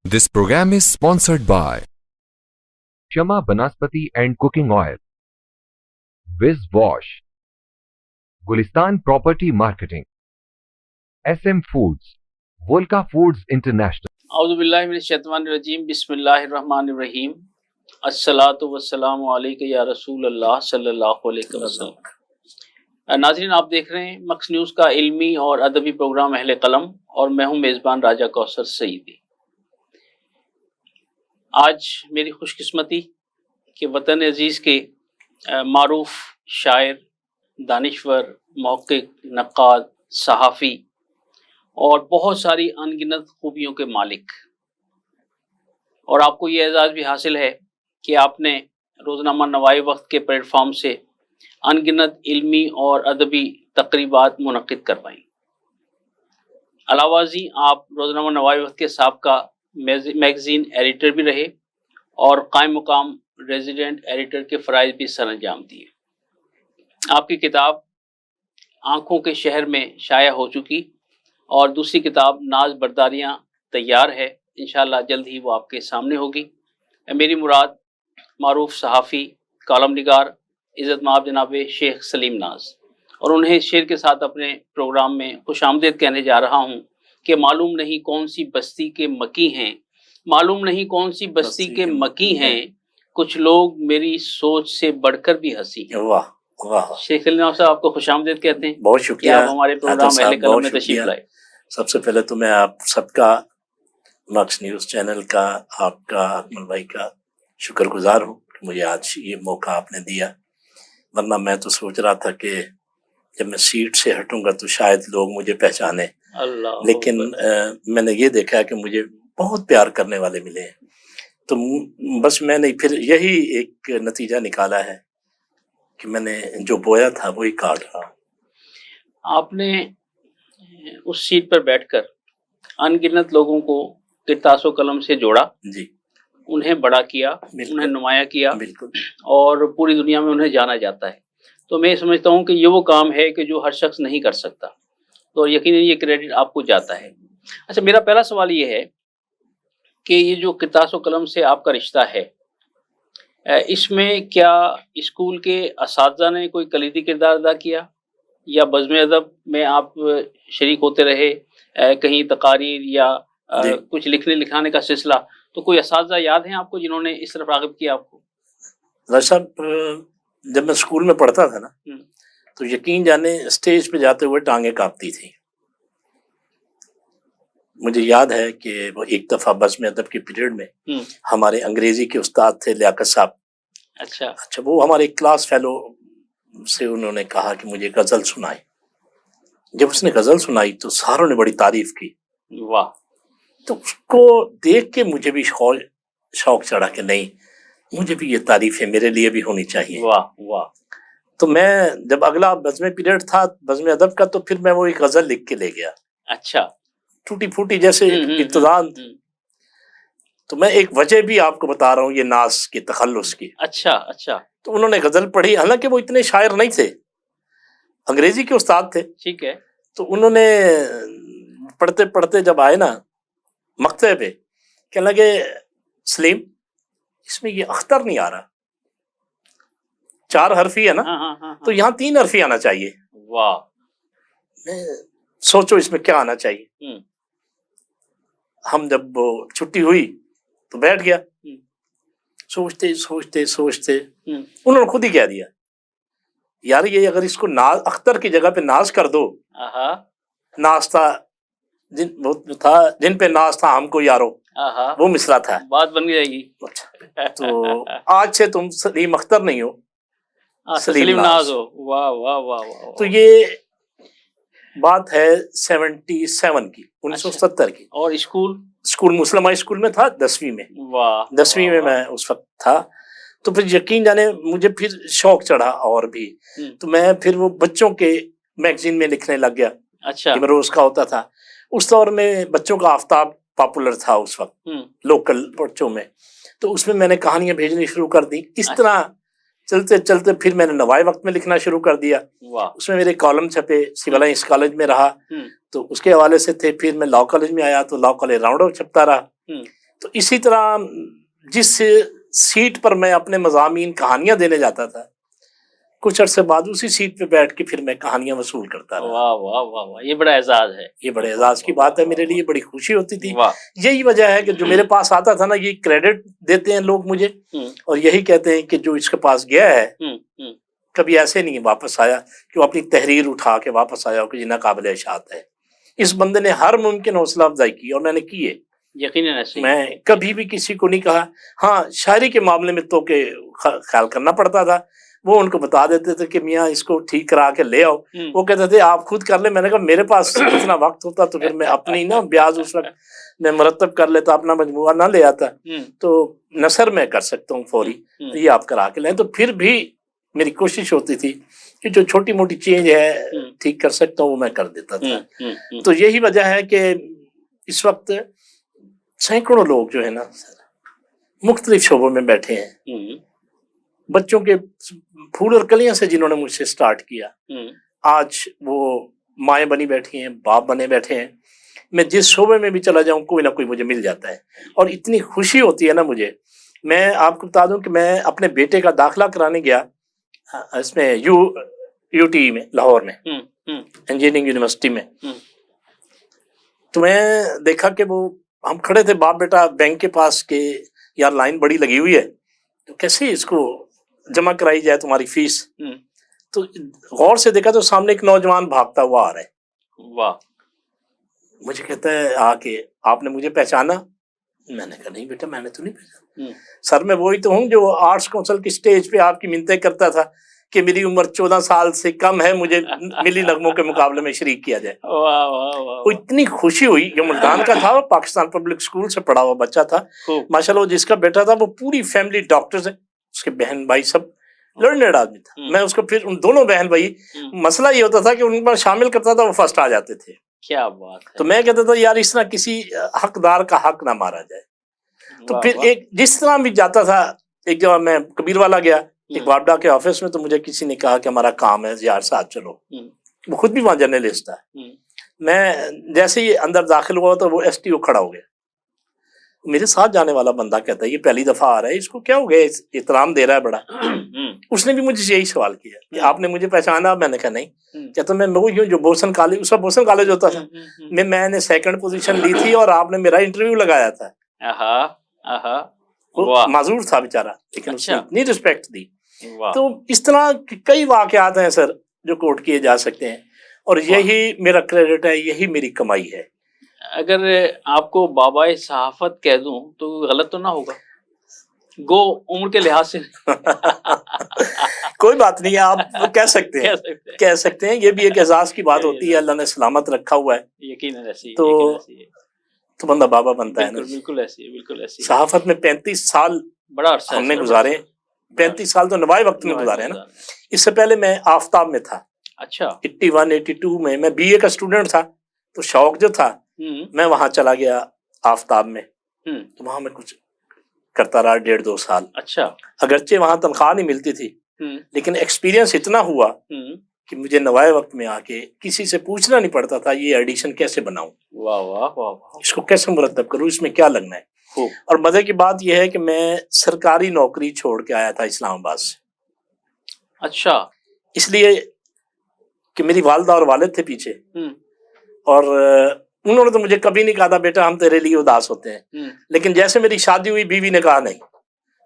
This program is sponsored by Shama Banaspati and Cooking Oil, Wiz Wash, Gulistan Property Marketing, SM Foods, Volca Foods International. اعوذ باللہ من الشیطان الرجیم، بسم اللہ الرحمن الرحیم، الصلاۃ والسلام علیک یا رسول اللہ صلی اللہ علیہ وسلم۔ ناظرین، آپ دیکھ رہے ہیں مکس نیوز کا علمی اور ادبی پروگرام اہل قلم، اور میں ہوں میزبان راجہ کوثر سعیدی۔ آج میری خوش قسمتی کہ وطن عزیز کے معروف شاعر، دانشور، محقق، نقاد، صحافی اور بہت ساری ان گنت خوبیوں کے مالک، اور آپ کو یہ اعزاز بھی حاصل ہے کہ آپ نے روزنامہ نوائے وقت کے پلیٹ فارم سے ان گنت علمی اور ادبی تقریبات منعقد کروائیں۔ علاوہ ازیں آپ روزنامہ نوائے وقت کے سابقہ میگزین ایڈیٹر بھی رہے اور قائم مقام ریزیڈنٹ ایڈیٹر کے فرائض بھی سر انجام دیے۔ آپ کی کتاب آنکھوں کے شہر میں شائع ہو چکی، اور دوسری کتاب ناز برداریاں تیار ہے، انشاءاللہ جلد ہی وہ آپ کے سامنے ہوگی۔ میری مراد معروف صحافی، کالم نگار، عزت مآب جناب شیخ سلیم ناز، اور انہیں شعر کے ساتھ اپنے پروگرام میں خوش آمدید کہنے جا رہا ہوں کہ معلوم نہیں کون سی بستی کے مکی ہیں، معلوم نہیں کون سی بستی کے مکی ہیں، کچھ لوگ میری سوچ سے بڑھ کر بھی ہنسی ہیں۔ واہ واہ، شیخ سلیم ناز صاحب آپ کو خوش آمدید کہتے ہیں، بہت شکریہ آپ ہمارے پروگرام اہل قلم میں تشریف لائے۔ سب سے پہلے تو میں آپ سب کا، مکس نیوز چینل کا، آپ کا، اکمل بھائی کا شکر گزار ہوں کہ مجھے آج یہ موقع آپ نے دیا، ورنہ میں تو سوچ رہا تھا کہ جب میں سیٹ سے ہٹوں گا تو شاید لوگ مجھے پہچانے، لیکن میں نے یہ دیکھا کہ مجھے بہت پیار کرنے والے ملے ہیں، تو بس میں نے پھر یہی ایک نتیجہ نکالا ہے کہ میں نے جو بویا تھا وہی کاٹ رہا ہوں۔ آپ نے اس سیٹ پر بیٹھ کر ان گنت لوگوں کو کرتاس و قلم سے جوڑا، جی، انہیں بڑا کیا، بالکل، انہیں نمایاں کیا، بالکل، اور پوری دنیا میں انہیں جانا جاتا ہے۔ تو میں سمجھتا ہوں کہ یہ وہ کام ہے کہ جو ہر شخص نہیں کر سکتا، تو یقیناً یہ کریڈٹ آپ کو جاتا ہے۔ اچھا، میرا پہلا سوال یہ ہے کہ یہ جو کرتاس و قلم سے آپ کا رشتہ ہے، اس میں کیا اسکول کے اساتذہ نے کوئی کلیدی کردار ادا کیا، یا بزم ادب میں آپ شریک ہوتے رہے، کہیں تقاریر یا کچھ لکھنے لکھانے کا سلسلہ، تو کوئی اساتذہ یاد ہیں آپ کو جنہوں نے اس طرف راغب کیا آپ کو؟ راج صاحب، جب میں اسکول میں پڑھتا تھا نا تو یقین جانے اسٹیج پہ جاتے ہوئے ٹانگیں کانپتی تھی۔ مجھے یاد ہے کہ وہ ایک دفعہ بزم ادب کے پیریڈ میں ہمارے انگریزی کے استاد تھے لیاقت صاحب، اچھا وہ ہمارے کلاس فیلو سے انہوں نے کہا کہ مجھے غزل سنائے۔ جب اس نے غزل سنائی تو ساروں نے بڑی تعریف کی، واہ، تو اس کو دیکھ کے مجھے بھی شوق چڑھا کہ نہیں، مجھے بھی یہ تعریفیں میرے لیے بھی ہونی چاہیے۔ واہ واہ۔ تو میں جب اگلا بزم پیریڈ تھا بزم ادب کا، تو پھر میں وہ ایک غزل لکھ کے لے گیا، اچھا، ٹوٹی پھوٹی جیسے ابتدان۔ تو میں ایک وجہ بھی آپ کو بتا رہا ہوں یہ ناز کے تخلص کی۔ اچھا اچھا، تو انہوں نے غزل پڑھی، حالانکہ وہ اتنے شاعر نہیں تھے، انگریزی کے استاد تھے، ٹھیک ہے۔ تو انہوں نے پڑھتے پڑھتے جب آئے نا مقطع پہ، کہنے لگے سلیم اس میں یہ اختر نہیں آ رہا، 4 حرفی ہے نا، تو یہاں 3 حرفی آنا چاہیے۔ واہ، میں سوچو اس میں کیا آنا چاہیے۔ ہم جب چھٹی ہوئی تو بیٹھ گیا، سوچتے سوچتے سوچتے انہوں نے خود ہی کہہ دیا، یار یہ اگر اس کو ناز اختر کی جگہ پہ ناز کر دو، ناز تھا جن پہ ناز تھا ہم کو یارو، وہ مصرع تھا، بات بن جائے گی۔ تو آج سے تم سلیم اختر نہیں ہو، سلیم ناز ہو۔ واہ واہ واہ واہ۔ تو یہ بات ہے 77 کی، 1970 کی، اور اسکول مسلمہ اسکول میں تھا 10ویں میں۔ واہ، 10ویں میں میں اس وقت تھا، تو پھر یقین جانے مجھے پھر شوق چڑھا اور بھی، تو میں پھر وہ بچوں کے میگزین میں لکھنے لگ گیا۔ اچھا، کہ روز کا ہوتا تھا اس دور میں، بچوں کا آفتاب پاپولر تھا اس وقت لوکل بچوں میں، تو اس میں میں نے کہانیاں بھیجنی شروع کر دی۔ اس طرح चलते चलते फिर मैंने नवाए वक्त में लिखना शुरू कर दिया, वाह। उसमें मेरे कॉलम छपे, सिविल लाइंस कॉलेज में रहा तो उसके हवाले से थे, फिर मैं लॉ कॉलेज में आया तो लॉ कॉलेज राउंड अप छपता रहा। तो इसी तरह जिस सीट पर मैं अपने मज़ामीन कहानियां देने जाता था, कुछ अरसे बाद उसी सीट पे बैठ के फिर मैं कहानियां वसूल करता रहा। वाह वाह वाह वाह, ये बड़ा एजाज है, ये बड़े एजाज की बात है, मेरे लिए बड़ी खुशी होती थी। वाह। यही वजह है कि जो मेरे पास आता था ना, ये क्रेडिट देते हैं लोग मुझे और यही कहते हैं कि जो इसके पास गया है कभी ऐसे नहीं वापस आया कि वो अपनी तहरीर उठा के वापस आया हो कि जिन्ना काबिल इशात है। इस बंदे ने हर मुमकिन हौसला अफजाई की और मैंने की है, यकीनन ऐसे। मैं कभी भी किसी को नहीं कहा। हाँ, शायरी के मामले में तो के ख्याल करना पड़ता था, वो उनको बता देते थे कि मियाँ इसको ठीक करा के ले आओ, वो कहते थे आप खुद कर ले। मैंने कहा मेरे पास इतना वक्त होता तो फिर मैं अपनी ना ब्याज उस वक्त मैं मुरतब कर लेता, अपना मजमुआ ना ले आता, तो नसर मैं कर सकता हूँ फौरी, ये आप करा के लें। तो फिर भी मेरी कोशिश होती थी कि जो छोटी मोटी चेंज है ठीक कर सकता हूँ वो मैं कर देता था। तो यही वजह है कि इस वक्त सैकड़ों लोग जो है ना मुख्तलिफ शोबों में बैठे हैं, बच्चों के फूल और कलियां से जिन्होंने मुझसे स्टार्ट किया, आज वो माएँ बनी बैठी हैं, बाप बने बैठे हैं। मैं जिस शोबे में भी चला जाऊं कोई ना कोई मुझे मिल जाता है और इतनी खुशी होती है ना मुझे। मैं आपको बता दूं कि मैं अपने बेटे का दाखिला कराने गया इसमें यूटी में, लाहौर में, इंजीनियरिंग यूनिवर्सिटी में। तो मैं देखा कि वो हम खड़े थे बाप बेटा बैंक के पास के, यार लाइन बड़ी लगी हुई है तो कैसे इसको जमा कराई जाए तुम्हारी फीस। तो गौर से देखा तो सामने एक नौजवान भागता हुआ आ रहा है। वाह। मुझे कहता है आके आपने मुझे पहचाना? मैंने कहा नहीं बेटा मैंने तो नहीं पहचाना। सर मैं वही तो हूँ जो आर्ट्स काउंसिल की स्टेज पे आपकी मिन्नतें करता था कि मेरी उम्र 14 साल से कम है, मुझे मिली नगमों के मुकाबले में शरीक किया जाए। वाह वाह वाह। वो इतनी खुशी हुई। ये मुल्तान का था, पाकिस्तान पब्लिक स्कूल से पढ़ा हुआ बच्चा था माशाल्लाह। जिसका बेटा था वो पूरी फैमिली डॉक्टर्स है, उसके बहन भाई सब लर्नड आदमी था। मैं उसको फिर उन दोनों बहन भाई, मसला ये होता था कि उन पर शामिल करता था, वो फर्स्ट आ जाते थे। क्या बात है। तो मैं कहता था यार इस तरह किसी हकदार का हक ना मारा जाए। तो फिर एक जिस तरह भी जाता था, एक जब मैं कबीरवाला गया एक वापडा के ऑफिस में, तो मुझे किसी ने कहा कि हमारा काम है यार साथ चलो। वो खुद भी वहां जर्नलिस्ट है। मैं जैसे ही अंदर दाखिल हुआ तो वो एसटीओ खड़ा हो गया, मेरे साथ जाने वाला बंदा कहता है ये पहली दफा आ रहा है, इसको क्या हो गया, एहतराम दे रहा है बड़ा। उसने भी मुझे यही सवाल किया कि आपने मुझे पहचाना? मैंने कहा नहीं। कहता मैं वो यूं जो बोसन कॉलेज, उसका बोसन कॉलेज होता था, मैंने सेकंड पोजीशन ली थी और आपने मेरा इंटरव्यू लगाया था। वो माजूर था बेचारा, लेकिन उसने इतनी रिस्पेक्ट दी। तो इस तरह कई वाकयात हैं सर जो कोट किए जा सकते हैं और यही मेरा क्रेडिट है, यही मेरी कमाई है। अगर आपको बाबाए सहाफत कह दूं तो गलत तो ना होगा? गो उम्र के लिहाज से कोई बात नहीं है, आप कह सकते हैं, कह सकते हैं। ये भी एक एजाज की बात होती है, अल्लाह ने सलामत रखा हुआ है। यकीनन ऐसी तो बंदा बाबा बनता है ना। बिल्कुल ऐसी है, बिल्कुल ऐसी। सहाफत में 35 साल बड़ा अरसा हमने गुजारे, 35 साल तो नवाए वक्त में गुजारे हैं ना। इससे पहले मैं आफ्ताब में था। अच्छा। 81 82 में मैं बीए का स्टूडेंट था, तो शौक जो था मैं वहां चला गया आफ्ताब में। तो वहां मैं कुछ करता रहा 1.5-2 साल। अच्छा। अगरचे वहां तनख्वाह नहीं मिलती थी, लेकिन एक्सपीरियंस इतना हुआ कि मुझे नवाए वक्त में आके किसी से पूछना नहीं पड़ता था ये एडिशन कैसे बनाऊं, वाह वाह वाह, इसको कैसे मुरतब करूं, इसमें क्या लगना है। और मजे की बात यह है कि मैं सरकारी नौकरी छोड़ के आया था इस्लामाबाद से। अच्छा। इसलिए कि मेरी वालदा और वालिद थे पीछे, और उन्होंने तो मुझे कभी नहीं कहा था बेटा हम तेरे लिए उदास होते हैं, लेकिन जैसे मेरी शादी हुई बीवी ने कहा नहीं,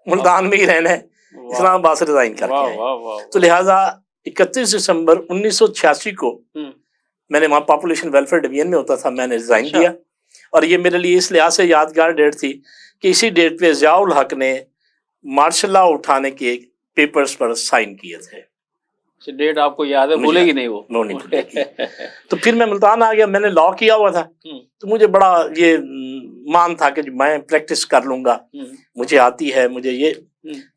मुल्तान में ही रहना है, इस्लामाबाद से रिजाइन करके आए। तो लिहाजा 31 दिसंबर 1986 को मैंने वहाँ पॉपुलेशन वेलफेयर डिवीजन में होता था, मैंने रिजाइन दिया। और ये मेरे लिए इस लिहाज से यादगार डेट थी कि इसी डेट पे ज़ियाउल हक ने मार्शल लॉ उठाने के पेपर्स पर साइन किए थे। डेट आपको याद है? भूलेगी नहीं वो नहीं भूलेगी। तो फिर मैं मुल्तान आ गया, मैंने लॉ किया हुआ था, तो मुझे बड़ा ये मान था कि मैं प्रैक्टिस कर लूंगा, मुझे आती है मुझे ये।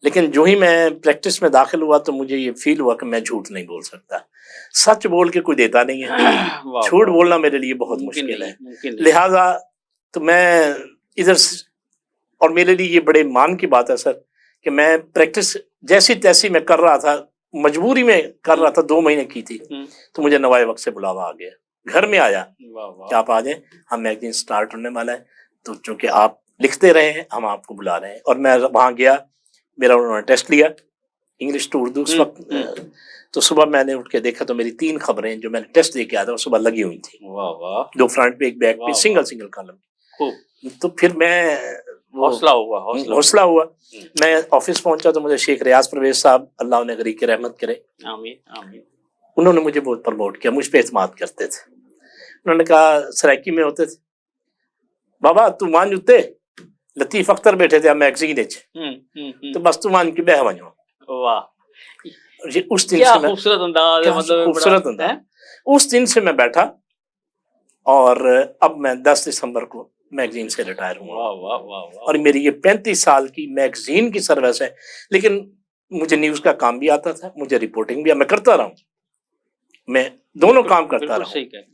लेकिन जो ही मैं प्रैक्टिस में दाखिल हुआ तो मुझे ये फील हुआ कि मैं झूठ नहीं बोल सकता, सच बोल के कोई देता नहीं है, झूठ बोलना मेरे लिए बहुत मुश्किल है। लिहाजा तो मैं इधर, और मेरे लिए ये बड़े मान की बात है सर कि मैं प्रैक्टिस जैसी तैसी मैं कर रहा था, मजबूरी में कर रहा था, 2 महीने की थी, तो मुझे नवाए वक्त से बुलावा आ गया, घर में आया कि आप आ जाएं, हम मैगजीन स्टार्ट होने वाला है, तो चूंकि आप लिखते रहे हैं हम आपको बुला रहे हैं। और मैं वहाँ गया, मेरा उन्होंने टेस्ट लिया इंग्लिश टू उर्दू उस वक्त, तो सुबह मैंने उठ के देखा तो मेरी 3 खबरें जो मैंने टेस्ट दे के आया था वो सुबह लगी हुई थी, 2 फ्रंट पे, 1 बैक पे, सिंगल कॉलम। तो फिर मैं हौसला हुआ। मैं ऑफिस पहुंचा तो मुझे शेख रियाज परवेज साहब, अल्लाह उन्हें गरीब की रहमत करे, आमीन, उन्होंने मुझे बहुत प्रमोट किया, मुझ पे एतमाद करते थे। उन्होंने कहा, सराइकी में होते थे, बाबा तू मान जुते लतीफ अख्तर बैठे थे मैगजीन तो बस तू मान की बह वनो। वाह, ये उस दिन क्या से मैं खूबसूरत अंदाज है, मतलब खूबसूरत अंदाज, उस दिन से मैं बैठा और अब मैं 10 दिसंबर को मैगजीन से रिटायर हुआ। वाह वाह वाह वाह। और मेरी ये 35 साल की मैगजीन की सर्विस है, लेकिन मुझे न्यूज का काम भी आता था, मुझे रिपोर्टिंग भी, मैं करता रहा हूँ, मैं दोनों काम करता रहा।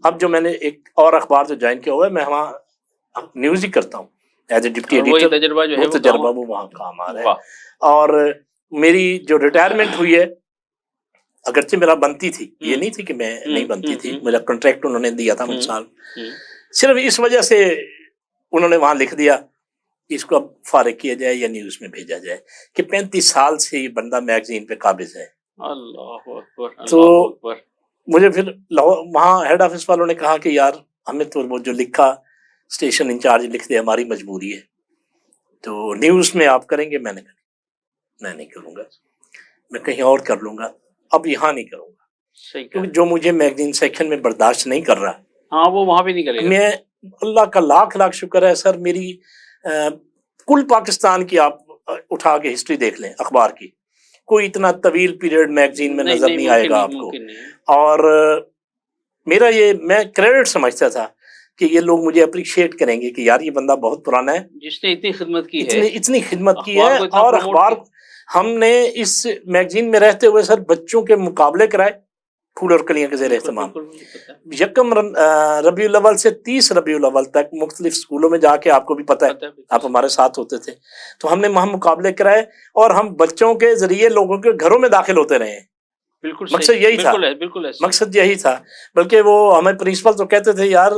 अब जो मैंने एक और अखबार जो ज्वाइन किया हुआ है, मैं वहाँ न्यूज ही करता हूँ एज ए डिप्टी एडिटर, तजर्बा जो है वो तजर्बा वो वहाँ काम आ रहा है। और मेरी जो रिटायरमेंट हुई है, अगरचे मेरा बनती थी, ये नहीं थी कि मैं नहीं बनती थी, मेरा कॉन्ट्रैक्ट उन्होंने दिया था 5 साल, सिर्फ इस वजह से उन्होंने वहां लिख दिया इसको अब फारिग किया जाए या न्यूज में भेजा जाए, कि 35 साल से ये बंदा मैगजीन पे काबिज है। अल्लाह अकबर। तो मुझे फिर वहाँ हेड ऑफिस वालों ने कहा कि यार हमें तो वो जो लिखा स्टेशन इंचार्ज लिख दे, हमारी मजबूरी है, तो न्यूज में आप करेंगे। मैंने कहा मैं नहीं करूँगा, मैं कहीं और कर लूँगा, अब यहाँ नहीं करूँगा, क्योंकि जो मुझे मैगजीन सेक्शन में बर्दाश्त नहीं कर रहा, हाँ वो वहाँ भी नहीं करेगा। मैं अल्लाह का लाख लाख शुक्र है सर, मेरी कुल पाकिस्तान की आप उठा के हिस्ट्री देख लें अखबार की, कोई इतना तवील पीरियड मैगजीन में नजर नहीं आएगा आपको। और मेरा ये, मैं क्रेडिट समझता था कि ये लोग मुझे अप्रिशिएट करेंगे कि यार ये बंदा बहुत पुराना है, जिसने इतनी खिदमत की है, इतनी खिदमत की है। और अखबार हमने इस मैगजीन में रहते हुए सर बच्चों के मुकाबले कराए, फूल और कलियां के ज़ेर एहतमाम, यकम रबीउल अव्वल से 30 रबीउल अव्वल तक मुख्तलिफ स्कूलों में जाके, आपको भी पता है, आप हमारे साथ होते थे, तो हमने वहाँ मुकाबले कराए और हम बच्चों के जरिए लोगों के घरों में दाखिल होते रहे। बिल्कुल मकसद यही था, मकसद यही था। बल्कि वो हमें प्रिंसिपल तो कहते थे यार,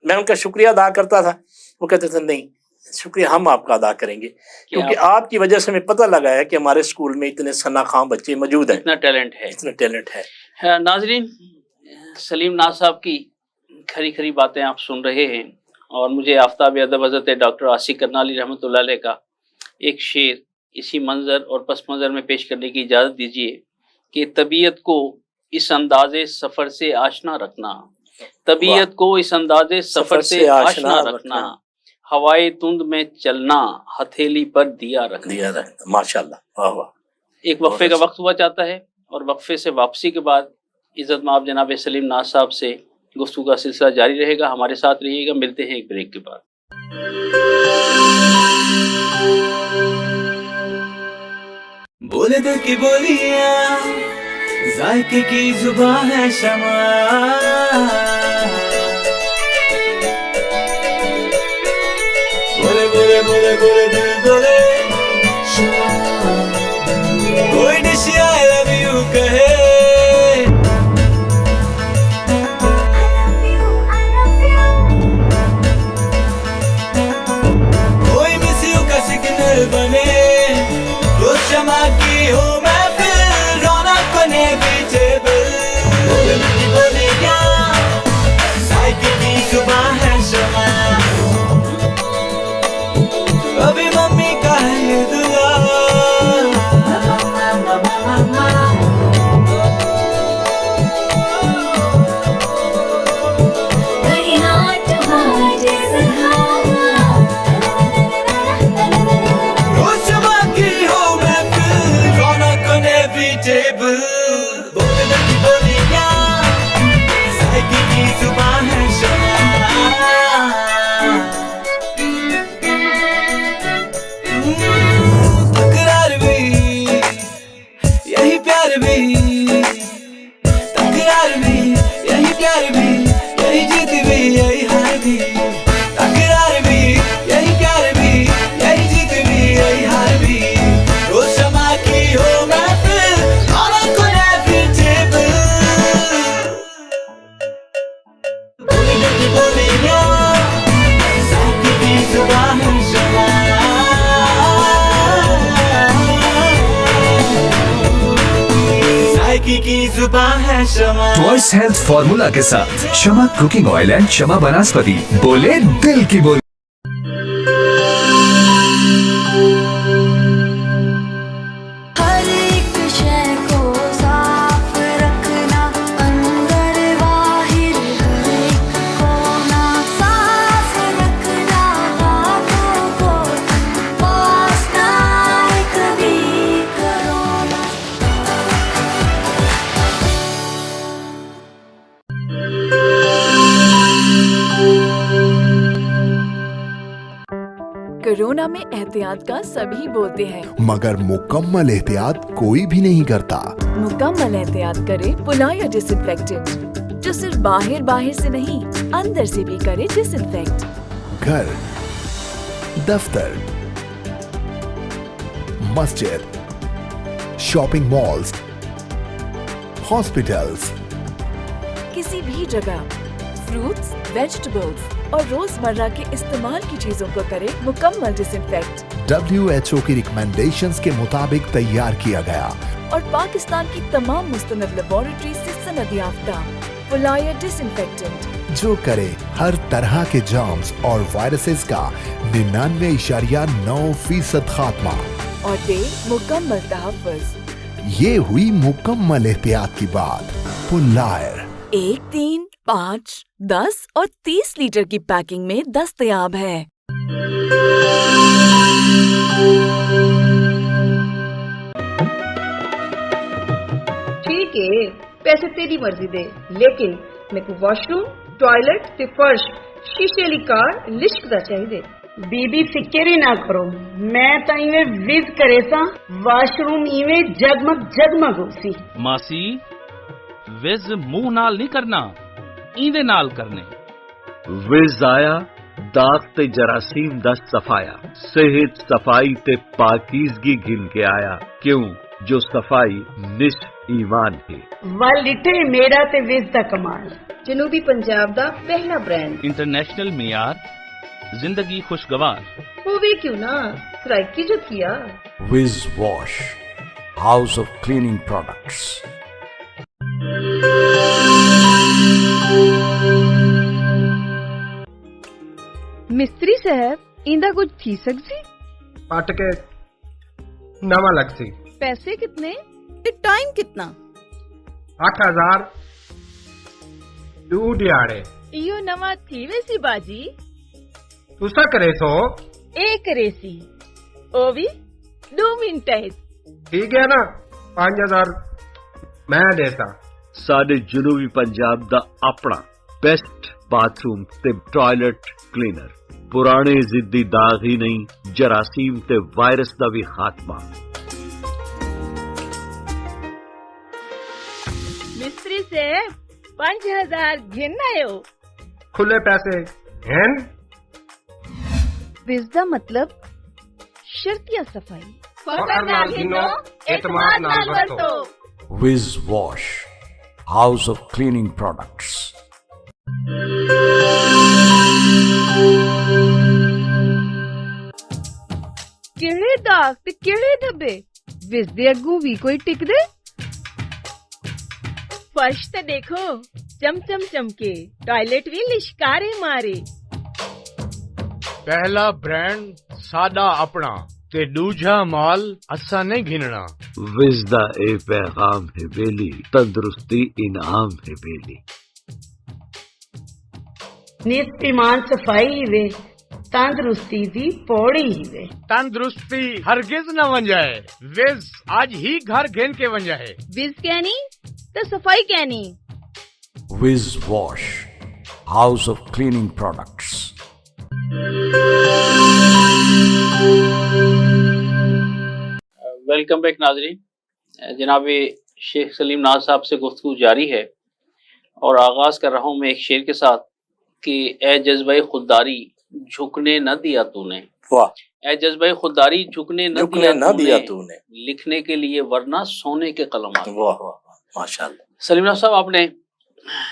मैं उनका शुक्रिया अदा करता था, वो कहते थे नहीं शुक्रिया हम आपका अदा करेंगे, क्योंकि आपकी वजह से हमें पता लगा है कि हमारे स्कूल में इतने सनाखां बच्चे मौजूद हैं, इतना टैलेंट है। नाजरीन, सलीम नाज साहब की खरी खरी बातें आप सुन रहे हैं, और मुझे आफ्ताब अदब हज़रत डॉक्टर आसिक करनाली रहमतुल्लाह अलैह का एक शेर इसी मंजर और पस मंजर में पेश करने की इजाज़त दीजिए कि तबीयत को इस अंदाज़े सफ़र से आशना रखना, तबीयत को इस अंदाज़े सफ़र से आशना रखना, हवाए तुंद में चलना, हथेली पर दिया रखना। माशाल्लाह, वाह वाह। एक वक्फे का वक्त हुआ जाता है, और वक्फे से वापसी के बाद इज़्ज़त माब जनाब सलीम नाज साहब से गुफ्तगू का सिलसिला जारी रहेगा। हमारे साथ रहिएगा, मिलते हैं एक ब्रेक के बाद। बोले दिल की बोलियां, जायके की जुबान है शमा, बोले बोले बोले बोले दिल बोले, कोई डिश आई लव यू कहे, कोई मिस यू का सिग्नल बने, तो शमा की हो महफिल, रौनक बने पीछे बिल, बोले की बोले क्या, साइकिल की जुबान है शमा, अभी मम्मी का उन्हीं की जुबान है शमा। ट्वाइस हेल्थ फॉर्मूला के साथ शमा कुकिंग ऑयल एंड शमा वनस्पति, बोले दिल की बोली। हर एक शय को साफ रखना, अंदर बाहर हर एक कोना साफ रखना, हाथों को पास ना कभी करो ना। कोरोना में एहतियात का सभी बोलते हैं, मगर मुकम्मल एहतियात कोई भी नहीं करता। मुकम्मल एहतियात करे पुलाया डिसइंफेक्टेंट, जो सिर्फ बाहर से नहीं अंदर से भी करे डिसइंफेक्ट। घर, दफ्तर, मस्जिद, शॉपिंग मॉल्स, हॉस्पिटल्स, किसी भी जगह फ्रूट्स, वेजिटेबल्स और रोजमर्रा के इस्तेमाल की चीजों को करे मुकम्मल डिसइंफेक्ट। WHO की रिकमेंडेशंस के मुताबिक तैयार किया गया और पाकिस्तान की तमाम मुस्तनद लेबोरेटरी से सनद याफ्ता पुलाया डिसइंफेक्टेंट, जो करे हर तरह के जर्म्स और वायरसेस का 99.9% खात्मा। और दे मुकम्मल तहफ़्फ़ुज़। ये हुई मुकम्मल एहतियात की बात। पुलायर 1, 3, 5, 10 और 30 लीटर की पैकिंग में दस्तयाब है। ठीक है, पैसे तेरी मर्जी दे, लेकिन मेरे को वॉशरूम, टॉयलेट ते फर्श शीशे वाली कार लिश्क दा चाहिए। बीबी फिक्र ही ना करो, मैं तो इवें विज करे सा, वॉशरूम इवें जगमग होसी। मासी विज मुंह नाल नहीं करना, इंदे नाल करने। विज आया दाग ते जरासीम दा सफाया, सेहत सफाई ते पाकीज़गी गिन के आया, क्यों जो सफाई निस्फ ईमान है। वल लिटे मेरा ते विज दा कमाल, जनूबी पंजाब दा पहला ब्रांड, इंटरनेशनल मियार, जिंदगी खुशगवार। होवे क्यों ना, सराइकी जो किया। Wiz wash, house of cleaning products. मिस्त्री साहब, इंदा कुछ थी सकसी? पट के नवा लग सी। पैसे कितने ते टाइम कितना? 8000 दू दिहाड़े। इयो नवा थी वैसी बाजी। तुसा करे सो एक रेसी ओ भी 2 मिनट है। ठीक है ना, 5000 मैं देता। साडे जनूबी पंजाब दा अपना बेस्ट बाथरूम ते टॉयलेट क्लीनर, पुराने जिद्दी दाग ही नहीं, जरासीम ते वायरस दा भी खात्मा। मिस्त्री से 5000 गिन आयो। खुले पैसे हैं। विज़ा मतलब शर्तिया सफाई। फखर नाल गिनो, एतमाद नाल वरतो। विज wash, house of cleaning products. किहड़े दाग ते किहड़े धब्बे, विज़ दे अग्गू भी कोई टिक दे। फर्श ते देखो चमचम चमके, टॉयलेट भी लिशकारे मारे। पहला ब्रांड सादा अपना ते दूजा माल असा नहीं घिनना। विज दा ए पैगाम है बेली, तंदुरुस्ती इनाम है बेली। नित ईमान सफाई ही वे, तंदुरुस्ती दी पौड़ी ही वे। तंदुरुस्ती हरगिज न बन जाए, विज आज ही घर घेन के बन जाए। विज़ कहनी तो सफाई कहनी। Wiz wash, house of cleaning products. Welcome back नाजरीन, जनाब शेख सलीम नाज साहब से गुफ्तगू जारी है और आगाज़ कर रहा हूँ मैं एक शेर के साथ कि ए जज्बे खुददारी झुकने न दिया तूने। वाह। ए जज्बे खुददारी झुकने न दिया तूने, लिखने के लिए वरना सोने के कलम। वाह वाह वाह, माशाल्लाह। सलीम नाज साहब, आपने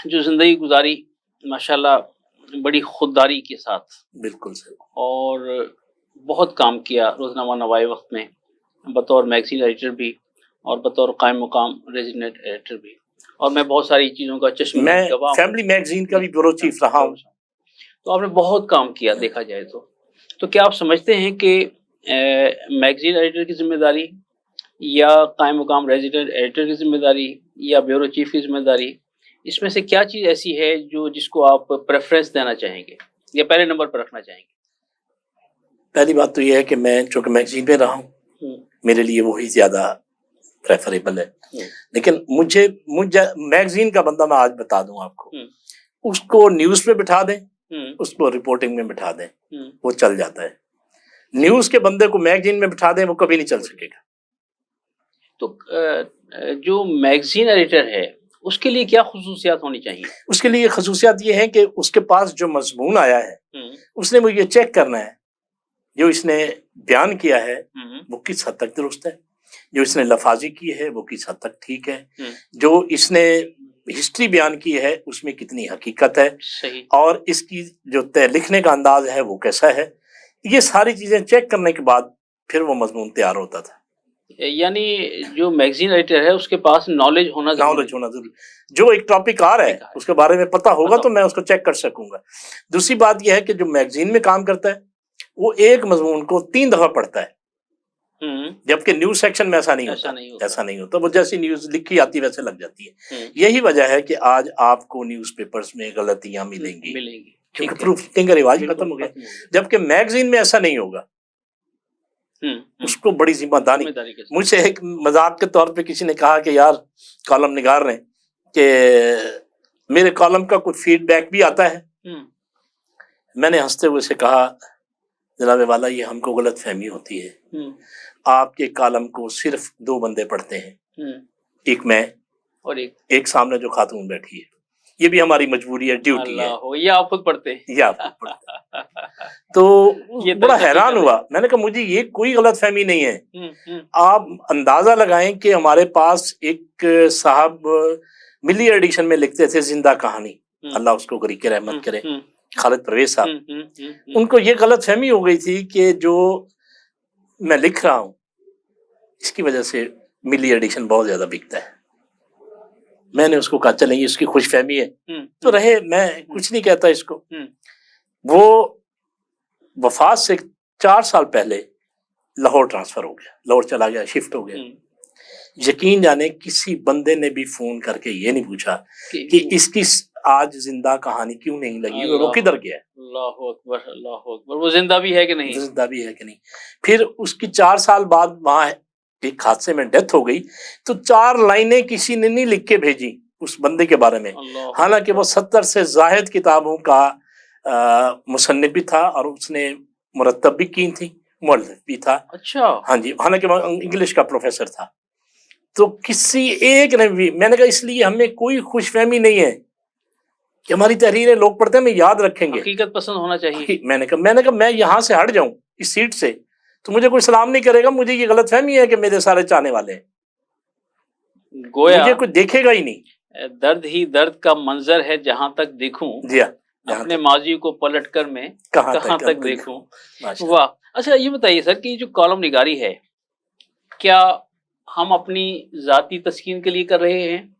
जो जिंदगी गुजारी माशाल्लाह बड़ी खुददारी के साथ, बिल्कुल सही, और बहुत काम किया रोजनामा नवाए वक्त में बतौर मैगजीन एडिटर भी, और बतौर कायम मुकाम रेजिडेंट एडिटर भी, और मैं बहुत सारी चीज़ों का चश्मे मैं गवाह हूँ। फैमिली मैगजीन का भी ब्यूरो चीफ रहा हूँ। तो आपने बहुत काम किया देखा जाए तो क्या आप समझते हैं कि मैगजीन एडिटर की जिम्मेदारी या कायम मुकाम रेजिडेंट एडिटर की जिम्मेदारी या ब्यूरो चीफ की जिम्मेदारी, इसमें से क्या चीज़ ऐसी है जो जिसको आप प्रेफरेंस देना चाहेंगे या पहले नंबर पर रखना चाहेंगे? पहली बात तो ये है कि मैं चूँकि मैगजीन में रहा हूँ, मेरे लिए वही ज़्यादा प्रेफरेबल है। लेकिन मुझे मैगजीन का बंदा मैं आज बता दूं आपको, उसको न्यूज़ पे बिठा दें, उसको रिपोर्टिंग में बिठा दें, वो चल जाता है। न्यूज़ के बंदे को मैगजीन में बिठा दें, वो कभी नहीं चल सकेगा। तो जो मैगजीन एडिटर है उसके लिए क्या खुसूसियात होनी चाहिए? उसके लिए खसूसियात ये है कि उसके पास जो मजमून आया है उसने वो ये चेक करना है जो इसने बयान किया है वो किस हद तक दुरुस्त है, जो इसने लफाजी की है वो किस हद तक ठीक है, जो इसने हिस्ट्री बयान की है उसमें कितनी हकीकत है, सही, और इसकी जो लिखने का अंदाज है वो कैसा है। ये सारी चीजें चेक करने के बाद फिर वो मजमून तैयार होता था। यानी जो मैगजीन एडिटर है उसके पास नॉलेज होना जरूरी, जो एक टॉपिक आ रहा है उसके बारे में पता होगा तो मैं उसको चेक कर सकूंगा। दूसरी बात यह है कि जो मैगजीन में काम करता है वो एक मजमून को 3 दफा पढ़ता है, जबकि न्यूज सेक्शन में ऐसा नहीं होता। वो जैसी न्यूज लिखी आती वैसे लग जाती है। यही वजह है कि आज आपको न्यूज़पेपर्स में गलतियां मिलेंगी क्योंकि प्रूफिंग का रिवाज खत्म हो गया, जबकि मैगजीन में ऐसा नहीं होगा। उसको बड़ी जिम्मेदारी, मुझसे एक मजाक के तौर पे किसी ने कहा कि यार कॉलम निगार रहे कि मेरे कॉलम का कुछ फीडबैक भी आता है। मैंने हंसते हुए से कहा जनाब वाला ये हमको गलत फहमी होती है, आपके कॉलम को सिर्फ 2 बंदे पढ़ते हैं, एक मैं और एक सामने जो खातून बैठी है। ये भी हमारी मजबूरी है, ड्यूटी है। ये आप खुद पढ़ते हैं? ये आप खुद पढ़ते हैं। तो ये बड़ा हैरान हुआ। मैंने कहा मुझे ये कोई गलत फहमी नहीं है। आप अंदाजा लगाएं कि हमारे पास एक साहब मिली एडिशन में लिखते थे जिंदा कहानी, अल्लाह उसको गरीक रहमत करे, खालिद परवेज साहब। उनको ये गलत फहमी हो गई थी कि जो मैं लिख रहा हूँ इसकी वजह से मिली एडिशन बहुत ज्यादा बिकता है। मैंने उसको कहा चलें ये इसकी खुशफहमी है तो रहे, मैं कुछ नहीं कहता इसको। वो वफात से 4 साल पहले लाहौर ट्रांसफर हो गया, लाहौर चला गया, शिफ्ट हो गया। यकीन जाने किसी बंदे ने भी फोन करके ये नहीं पूछा कि इसकी आज जिंदा कहानी क्यों नहीं लगी, वो किधर गया। अल्लाहु अकबर, अल्लाहु अकबर। वो जिंदा भी है कि नहीं? जिंदा भी है कि नहीं। फिर उसकी 4 साल बाद वहां एक हादसे में डेथ हो गई तो 4 लाइनें किसी ने नहीं लिख के भेजी उस बंदे के बारे में, हालांकि वो 70 से जायद किताबों का मुसन्निफ भी था और उसने मुरत्तब भी की थी, मुअल्लिफ भी था। अच्छा। हाँ जी, हालांकि वो इंग्लिश का प्रोफेसर था। तो किसी एक ने भी, मैंने कहा इसलिए हमें कोई खुशफहमी नहीं है कि हमारी तहरीरें लोग पढ़ते हैं, हमें याद रखेंगे, हकीकत पसंद होना चाहिए। मैंने कहा मैं यहाँ से हट जाऊं इस सीट से तो मुझे कोई सलाम नहीं करेगा, मुझे ये गलत फहमी है कि मेरे सारे चाहने वाले हैं, गोया मुझे कोई देखेगा ही नहीं। दर्द ही दर्द का मंजर है जहां तक देखूं, जी हाँ, अपने माजी को पलट कर मैं कहां तक देखूं। वाह। अच्छा ये बताइए सर कि जो कॉलम निगारी है क्या हम अपनी जाती तस्कीन के लिए कर रहे हैं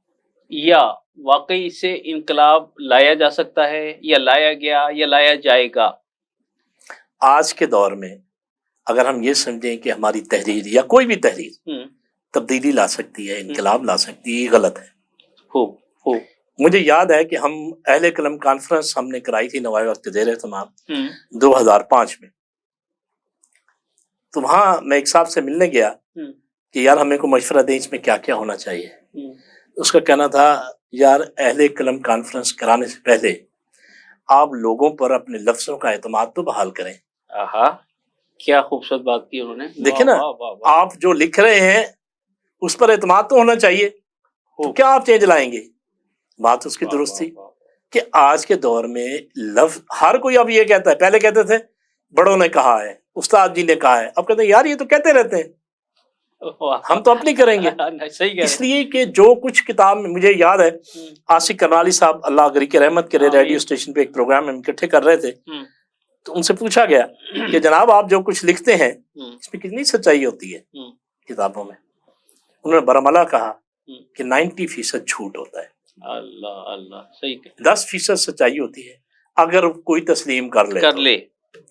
या वाकई इससे इनकलाब लाया जा सकता है या लाया गया या लाया जाएगा? आज के दौर में अगर हम ये समझें कि हमारी तहरीर या कोई भी तहरीर तब्दीली ला सकती है, इनकलाब ला सकती है, ये गलत है। हो मुझे याद है कि हम अहले कलम कॉन्फ्रेंस हमने कराई थी नवाए वक्त ज़ेर तमाम 2005 में। तो वहाँ मैं एक साहब से मिलने गया कि यार हमें को मशवरा दें इसमें क्या क्या होना चाहिए। उसका कहना था यार अहले कलम कॉन्फ्रेंस कराने से पहले आप लोगों पर अपने लफ्जों का एतमाद तो बहाल करें। आहा, क्या खूबसूरत बात की उन्होंने। देखिए ना, आप जो लिख रहे हैं उस पर एतमाद तो होना चाहिए, तो क्या आप चेंज लाएंगे। बात उसकी दुरुस्त थी कि आज के दौर में लफ्ज हर कोई अब ये कहता है, पहले कहते थे बड़ों ने कहा है, उस्ताद जी ने कहा है, अब कहते हैं यार ये तो कहते रहते हैं, हम तो अपनी करेंगे। सही इसलिए कि जो कुछ किताब में मुझे याद है आसिफ करनाली साहब अल्लाह गरी के रहमत करे रेडियो स्टेशन पे एक प्रोग्राम में इकट्ठे कर रहे थे, तो उनसे पूछा गया कि जनाब आप जो कुछ लिखते हैं इसमें कितनी सच्चाई होती है किताबों में। उन्होंने बरमला कहा कि 90% झूठ होता है, अल्लाह अल्लाह, सही कह 10% सच्चाई होती है अगर कोई तस्लीम कर ले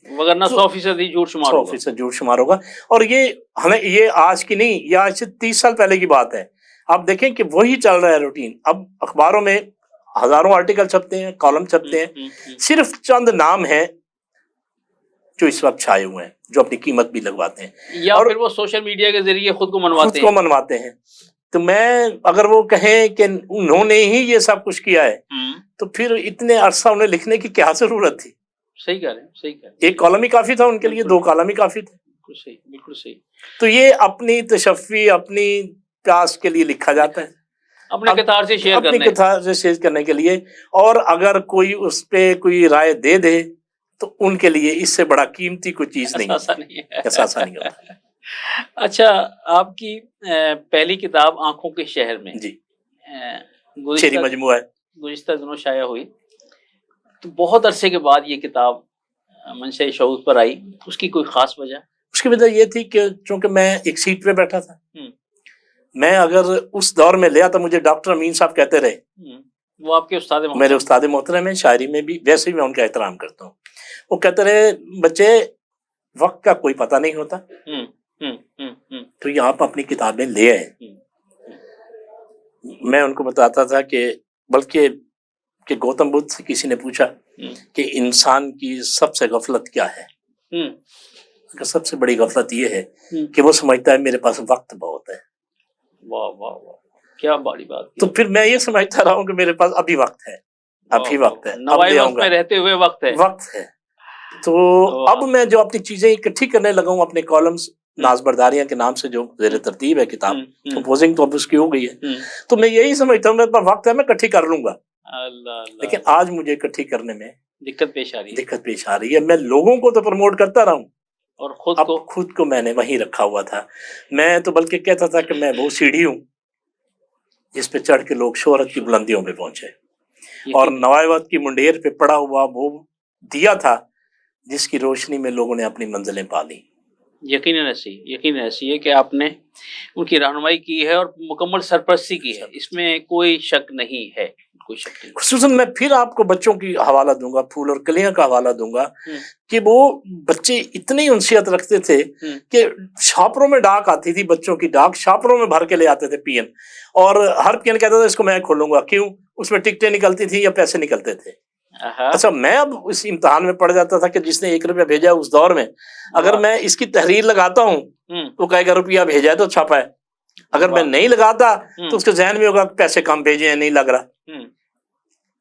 वरना 100% ही झूठ शुमार होगा। 100% झूठ शुमार होगा। और ये हमें, ये आज की नहीं, ये आज से 30 साल पहले की बात है। आप देखें कि वही चल रहा है रूटीन। अब अखबारों में हजारों आर्टिकल छपते हैं, कॉलम छपते हैं, सिर्फ चंद नाम हैं जो इस वक्त छाए हुए हैं, जो अपनी कीमत भी लगवाते हैं, या और फिर वो सोशल मीडिया के जरिए खुद को मनवाते हैं। तो मैं, अगर वो कहें कि उन्होंने ही ये सब कुछ किया है, तो फिर इतने अरसा उन्हें लिखने की क्या जरूरत थी? सही कह रहे हैं, सही कह रहे हैं। एक कॉलम ही काफी था उनके लिए, 2 कॉलम ही काफी थे। बिल्कुल सही, बिल्कुल सही। तो ये अपनी तशफ़ी, अपनी प्यास के लिए लिखा जाता है, अपने कतार से शेयर करने के लिए। और अगर कोई उस पे कोई राय दे दे तो उनके लिए इससे बड़ा कीमती कोई चीज नहीं है, ऐसा नहीं होता। अच्छा, आपकी पहली किताब आंखों के शहर में जी, शेरी मजमूआ है, गुज़िश्ता दिनों शाया हुई, तो बहुत अरसे के बाद ये किताब मंशा शऊर पर आई, उसकी कोई खास वजह? उसकी वजह ये थी कि चूंकि मैं एक सीट पे बैठा था, मैं अगर उस दौर में लिया तो मुझे डॉक्टर अमीन साहब कहते रहे, वो आपके उस्ताद मेरे उस्ताद मोहतरम में, शायरी में भी, वैसे ही मैं उनका एहतराम करता हूँ। वो कहते रहे, बच्चे वक्त का कोई पता नहीं होता, तो ये आप अपनी किताबें ले आए। मैं उनको बताता था कि बल्कि कि गौतम बुद्ध से किसी ने पूछा कि इंसान की सबसे गफलत क्या है, सबसे बड़ी गफलत ये है कि वो समझता है मेरे पास वक्त बहुत है। वाह वाह वाह, क्या बड़ी बात। तो फिर मैं ये समझता रहा हूँ कि मेरे पास अभी वक्त है, अभी वक्त है, नवाब में रहते हुए वक्त है। तो अब मैं जो अपनी चीजें इकट्ठी करने लगा हूँ, अपने कॉलम्स नाज बरदारियां के नाम से जो ज़ेर तरतीब है किताब, कंपोजिंग तो अब उसकी हो गई है, तो मैं यही समझता हूँ मेरे पास वक्त है, मैं इकट्ठी कर लूंगा। लेकिन आज मुझे इकट्ठी करने में दिक्कत पेश आ रही है। मैं लोगों को तो प्रमोट करता रहा हूँ, और खुद को मैंने वहीं रखा हुआ था। मैं तो बल्कि कहता था कि मैं वो सीढ़ी हूँ जिस पे चढ़ के लोग शोहरत की बुलंदियों पे पहुंचे, और नवाबत की मुंडेर पे पड़ा हुआ वो दिया था जिसकी रोशनी में लोगों ने अपनी मंजिलें पा ली। यकीनन ऐसी है कि आपने उनकी रहनुमाई की है और मुकम्मल सरपरस्ती की है, इसमें कोई शक नहीं है, कोई शक नहीं। खुसूसन मैं फिर आपको बच्चों की हवाला दूंगा, फूल और कलियां का हवाला दूंगा कि वो बच्चे इतनी उनसियत रखते थे कि छापरों में डाक आती थी, बच्चों की डाक छापरों में भर के ले आते थे पीएन, और हर पीएन कहता था इसको मैं खोलूंगा। क्यों? उसमें टिकटें निकलती थी या पैसे निकलते थे। अच्छा, मैं अब उस इम्तिहान में पड़ जाता था कि जिसने 1 रुपया भेजा उस दौर में, अगर मैं इसकी तहरीर लगाता हूँ तो कहेगा रुपया भेजा है तो छापा है, अगर मैं नहीं लगाता तो उसके जहन में होगा पैसे कम भेजे हैं, नहीं लग रहा,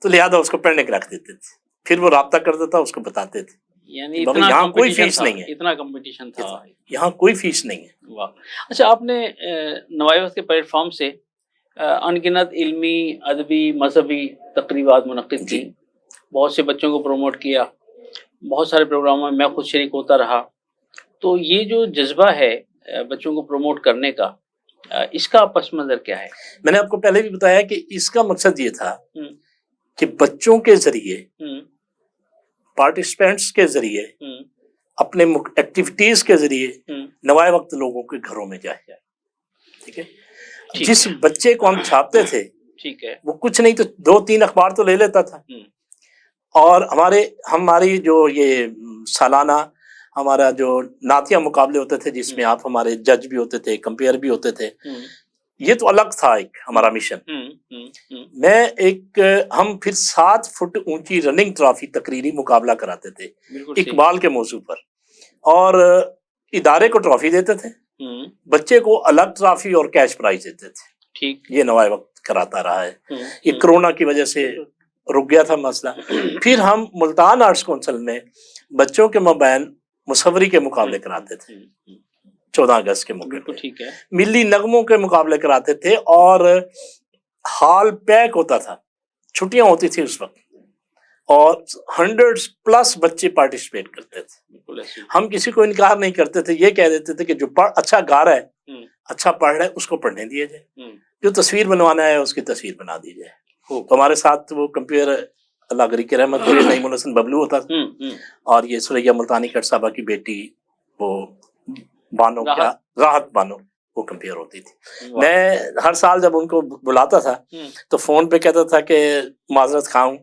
तो लिहाजा उसको पढ़ने के रख देते थे। फिर वो राब्ता करता था, उसको बताते थे। यानी यहाँ कोई फीस नहीं है, इतना कंपटीशन था, यहाँ कोई फीस नहीं है। वाह। अच्छा, आपने नवाबत के प्लेटफॉर्म से अनगिनत इल्मी, अदबी, मजहबी तकरीबात मुनक्किद की, बहुत से बच्चों को प्रमोट किया, बहुत सारे प्रोग्रामों में मैं खुद शरीक होता रहा। तो ये जो जज्बा है बच्चों को प्रमोट करने का, इसका पस मंजर क्या है? मैंने आपको पहले भी बताया कि इसका मकसद ये था कि बच्चों के जरिए, पार्टिसिपेंट्स के जरिए, अपने एक्टिविटीज के जरिए नवाए वक्त लोगों के घरों में जाए। ठीक है, जिस बच्चे को हम छापते थे, ठीक है, वो कुछ नहीं तो 2-3 अखबार तो ले लेता था, और हमारी जो ये सालाना हमारा जो नातिया मुकाबले होते थे जिसमें आप हमारे जज भी होते थे, कंपेयर भी होते थे, ये तो अलग था एक हमारा मिशन। हम फिर 7 फुट ऊंची रनिंग ट्रॉफी तकरीरी मुकाबला कराते थे इकबाल के मौजू पर, और इदारे को ट्रॉफी देते थे, बच्चे को अलग ट्रॉफी और कैश प्राइज देते थे। ठीक, ये नवाए वक्त कराता रहा है। ये कोरोना की वजह से रुक गया था मसला। फिर हम मुल्तान आर्ट्स काउंसिल में बच्चों के मबैन मुसव्वरी के मुकाबले कराते थे 14 अगस्त के मौके पर। ठीक है, मिली नगमों के मुकाबले कराते थे, और हॉल पैक होता था, छुट्टियां होती थी उस वक्त, और 100+ बच्चे पार्टिसिपेट करते थे। हम किसी को इनकार नहीं करते थे, ये कह देते थे कि जो अच्छा गा रहा है, अच्छा पढ़ रहा है, उसको पढ़ने दिया जाए, जो तस्वीर बनवाना है उसकी तस्वीर बना दी जाए। तो हमारे साथ वो कंपेयर अल्लाह गरी के रहमत नईमुल हसन बबलू होता था, और ये सुरैया मुल्तानी कट साहबा की बेटी वो बानो, क्या राहत बानो, वो कंपेयर होती थी। मैं हर साल जब उनको बुलाता था तो फोन पे कहता था कि माजरत खाऊं,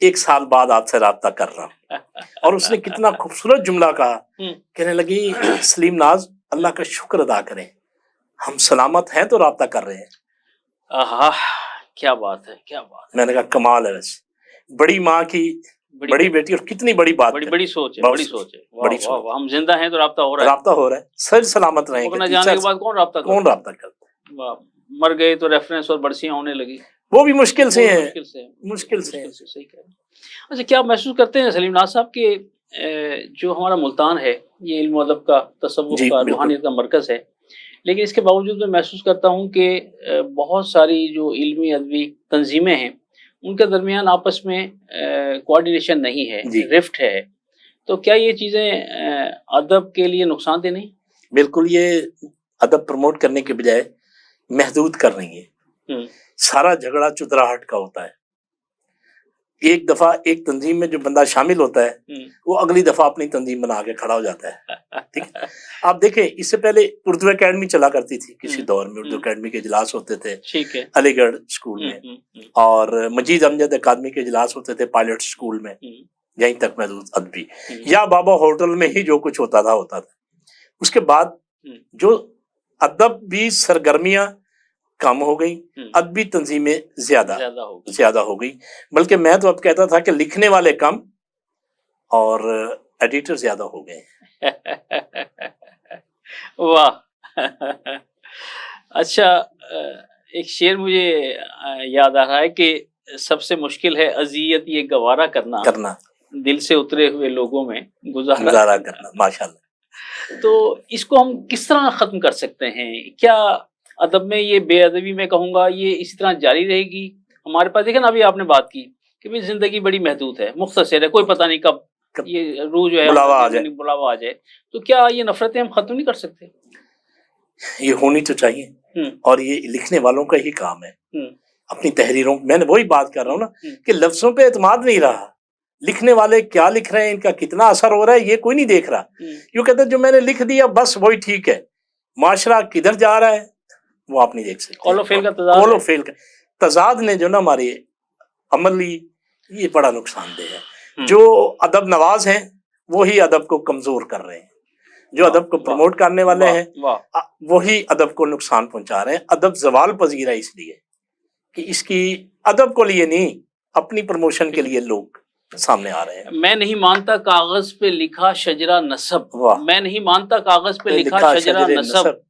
1 साल बाद आपसे राब्ता कर रहा हूँ। और उसने कितना खूबसूरत जुमला कहा, कहने लगी सलीम नाज अल्लाह का शुक्र अदा करें, हम सलामत हैं तो राब्ता कर रहे हैं। आहा, क्या बात है, क्या बात है। मैंने कहा कमाल है, वैसे बड़ी माँ की बड़ी बेटी, और कितनी बड़ी बात, बड़ी सोच है, बड़ी सोच है, बड़ी सोच। हम जिंदा हैं तो राब्ता हो रहा है, राब्ता हो रहा है, सर सलामत रहेंगे। न जाने के बाद कौन राब्ता करता है? मर गए तो रेफरेंस और बरसियां होने लगी, वो भी मुश्किल से है, मुश्किल से सही कह रहे हैं। अच्छा, क्या आप महसूस करते हैं सलीम नाज साहब के जो हमारा मुल्तान है ये इल्म अदब का, तसव्वुफ का, रूहानियत का मरकज़ है, लेकिन इसके बावजूद मैं महसूस करता हूँ कि बहुत सारी जो इल्मी अदबी तंजीमें हैं उनके दरमियान आपस में कोऑर्डिनेशन नहीं है, रिफ्ट है। तो क्या ये चीज़ें अदब के लिए नुकसानदेह नहीं? बिल्कुल, ये अदब प्रमोट करने के बजाय महदूद कर रही है। सारा झगड़ा चुतराहट का होता है। एक दफा एक तंजीम में जो बंदा शामिल होता है वो अगली दफा अपनी तंजीम बना के खड़ा हो जाता है। ठीक है, आप देखें, इससे पहले उर्दू एकेडमी चला करती थी, किसी दौर में उर्दू एकेडमी के इजलास होते थे, ठीक है, अलीगढ़ स्कूल में, और मजीद अमजद अकादमी के इजलास होते थे पायलट स्कूल में, यहीं तक महदूद अदबी, या बाबा होटल में ही जो कुछ होता था। उसके बाद जो अदब भी सरगर्मियां कम हो गई, अदबी तंजीमें ज्यादा हो गई, बल्कि मैं तो अब कहता था कि लिखने वाले कम और एडिटर ज्यादा हो गए। वाह। अच्छा, एक शेर मुझे याद आ रहा है कि सबसे मुश्किल है अजियत ये गवारा करना दिल से उतरे हुए लोगों में गुजारा करना। माशाल्लाह। तो इसको हम किस तरह खत्म कर सकते हैं? क्या अदब में ये बेअदबी में कहूँगा ये इसी तरह जारी रहेगी? हमारे पास देखें ना, अभी आपने बात की कि भाई जिंदगी बड़ी महदूद है, मुख्तसर है, कोई पता नहीं कब ये रूह जो है बुलावा आ जाए, तो क्या ये नफरतें हम खत्म नहीं कर सकते? ये होनी तो चाहिए, और ये लिखने वालों का ही काम है। अपनी तहरीरों, मैंने वही बात कर रहा हूँ ना कि लफ्जों पे एतमाद नहीं रहा, लिखने वाले क्या लिख रहे हैं, इनका कितना असर हो रहा है, ये कोई नहीं देख रहा। यूँ कहते हैं जो मैंने लिख दिया बस वही ठीक है, माशरा किधर जा रहा है वो आप नहीं देख सकते। कॉलो फेल का तजाद ने जो ना हमारे अमली, ये बड़ा नुकसानदेह है। जो अदब नवाज हैं वही अदब को कमजोर कर रहे हैं, जो अदब को प्रमोट करने वाले हैं वही अदब को नुकसान पहुंचा रहे हैं। अदब जवाल पजीर है इसलिए कि इसकी अदब को लिए नहीं, अपनी प्रमोशन के लिए लोग सामने आ रहे हैं। मैं नहीं मानता कागज पे लिखा शजरा नसब, मैं नहीं मानता कागज पे लिखा शजरा नसब,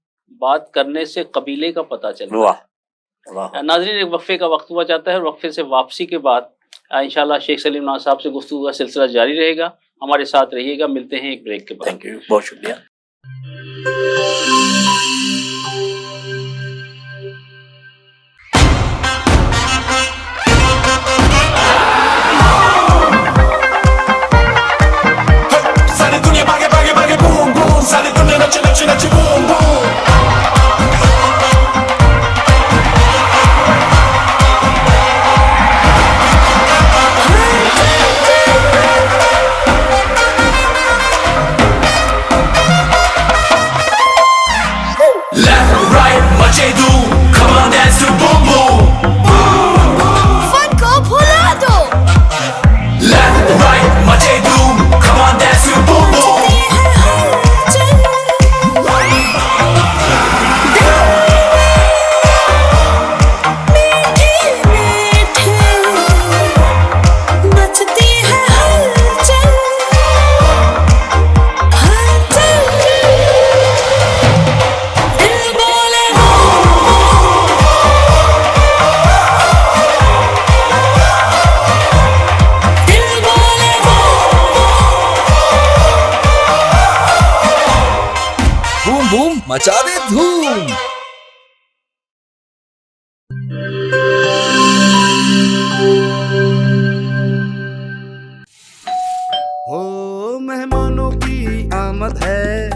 बात करने से कबीले का पता चलता है। नाज़रीन, एक वक्फे का वक्त हुआ जाता है, वक्फे से वापसी के बाद इंशाल्लाह शेख सलीम नाज साहब से गुफ्तगू का सिलसिला जारी रहेगा। हमारे साथ रहिएगा, मिलते हैं एक ब्रेक के बाद। थैंक यू, बहुत शुक्रिया। सारी दुनिया भागे भागे भागे बूम बूम, सारी दुनिया नचे नचे नचे बूम बूम। मचा दे धूम। हो मेहमानों की आमद है,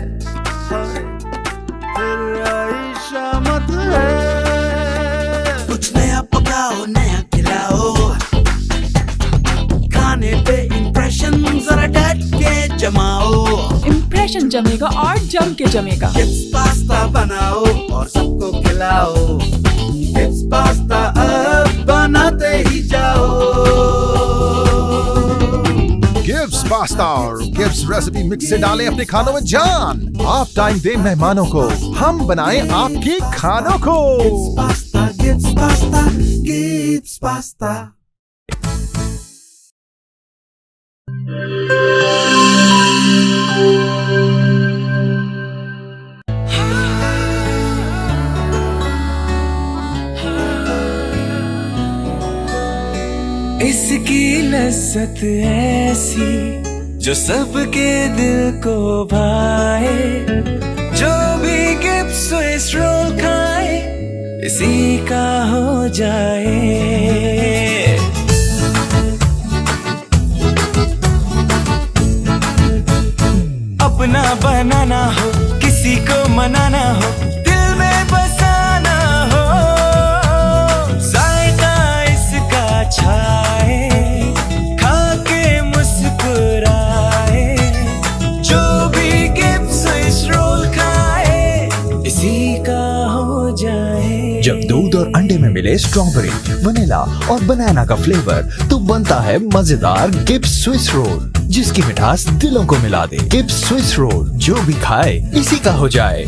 फिर आई शामत है। कुछ नया पकाओ, नया खिलाओ, खाने पे इम्प्रेशन जरा डट के जमाओ। इम्प्रेशन जमेगा और जम के जमेगा। पास्ता बनाओ लाओ, गिब्स पास्ता अब बनाते ही जाओ। गिब्स पास्ता और गिब्स रेसिपी मिक्स से डालें अपने खानों में जान। आप टाइम दें मेहमानों को, हम बनाएं आपके खानों को। Gibbs pasta, Gibbs pasta, Gibbs pasta. इसकी लज्जत ऐसी जो सबके दिल को भाए, जो भी गिब्स स्विस रोल खाए इसी का हो जाए। अपना बनाना हो, किसी को मनाना हो, दिल में बसाना हो, जायका इसका छाए, खा के मुस्कुराए, जो भी गिब्स स्विस रोल खाए इसी का हो जाए। जब दूध और अंडे में मिले स्ट्रॉबेरी, वनीला और बनाना का फ्लेवर, तो बनता है मजेदार गिब्स स्विस रोल, जिसकी मिठास दिलों को मिला दे। गिब्स स्विस रोल, जो भी खाए इसी का हो जाए।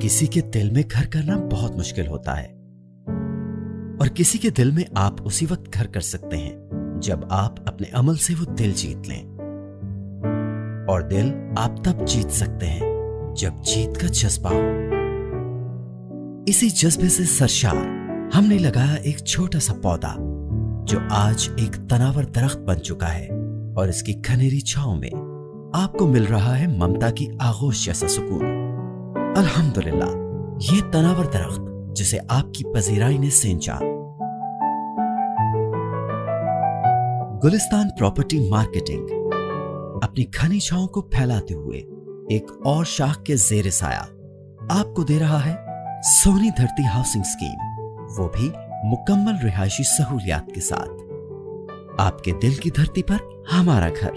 किसी के दिल में घर करना बहुत मुश्किल होता है, और किसी के दिल में आप उसी वक्त घर कर सकते हैं जब आप अपने अमल से वो दिल जीत लें। और दिल आप तब जीत सकते हैं जब जीत का जज्बा हो। इसी जज्बे से सरशार हमने लगाया एक छोटा सा पौधा जो आज एक तनावर दरख्त बन चुका है, और इसकी घनेरी छांव में आपको मिल रहा है ममता की आगोश जैसा सुकून। अल्हम्दुलिल्लाह, ये तनावर दरख्त जिसे आपकी पजीराई ने सेंचा। गुलिस्तान प्रॉपर्टी मार्केटिंग अपनी घनी छांव को फैलाते हुए एक और शाख के जेर साया आपको दे रहा है सोनी धरती हाउसिंग स्कीम, वो भी मुकम्मल रिहायशी सहूलियात के साथ। आपके दिल की धरती पर हमारा घर,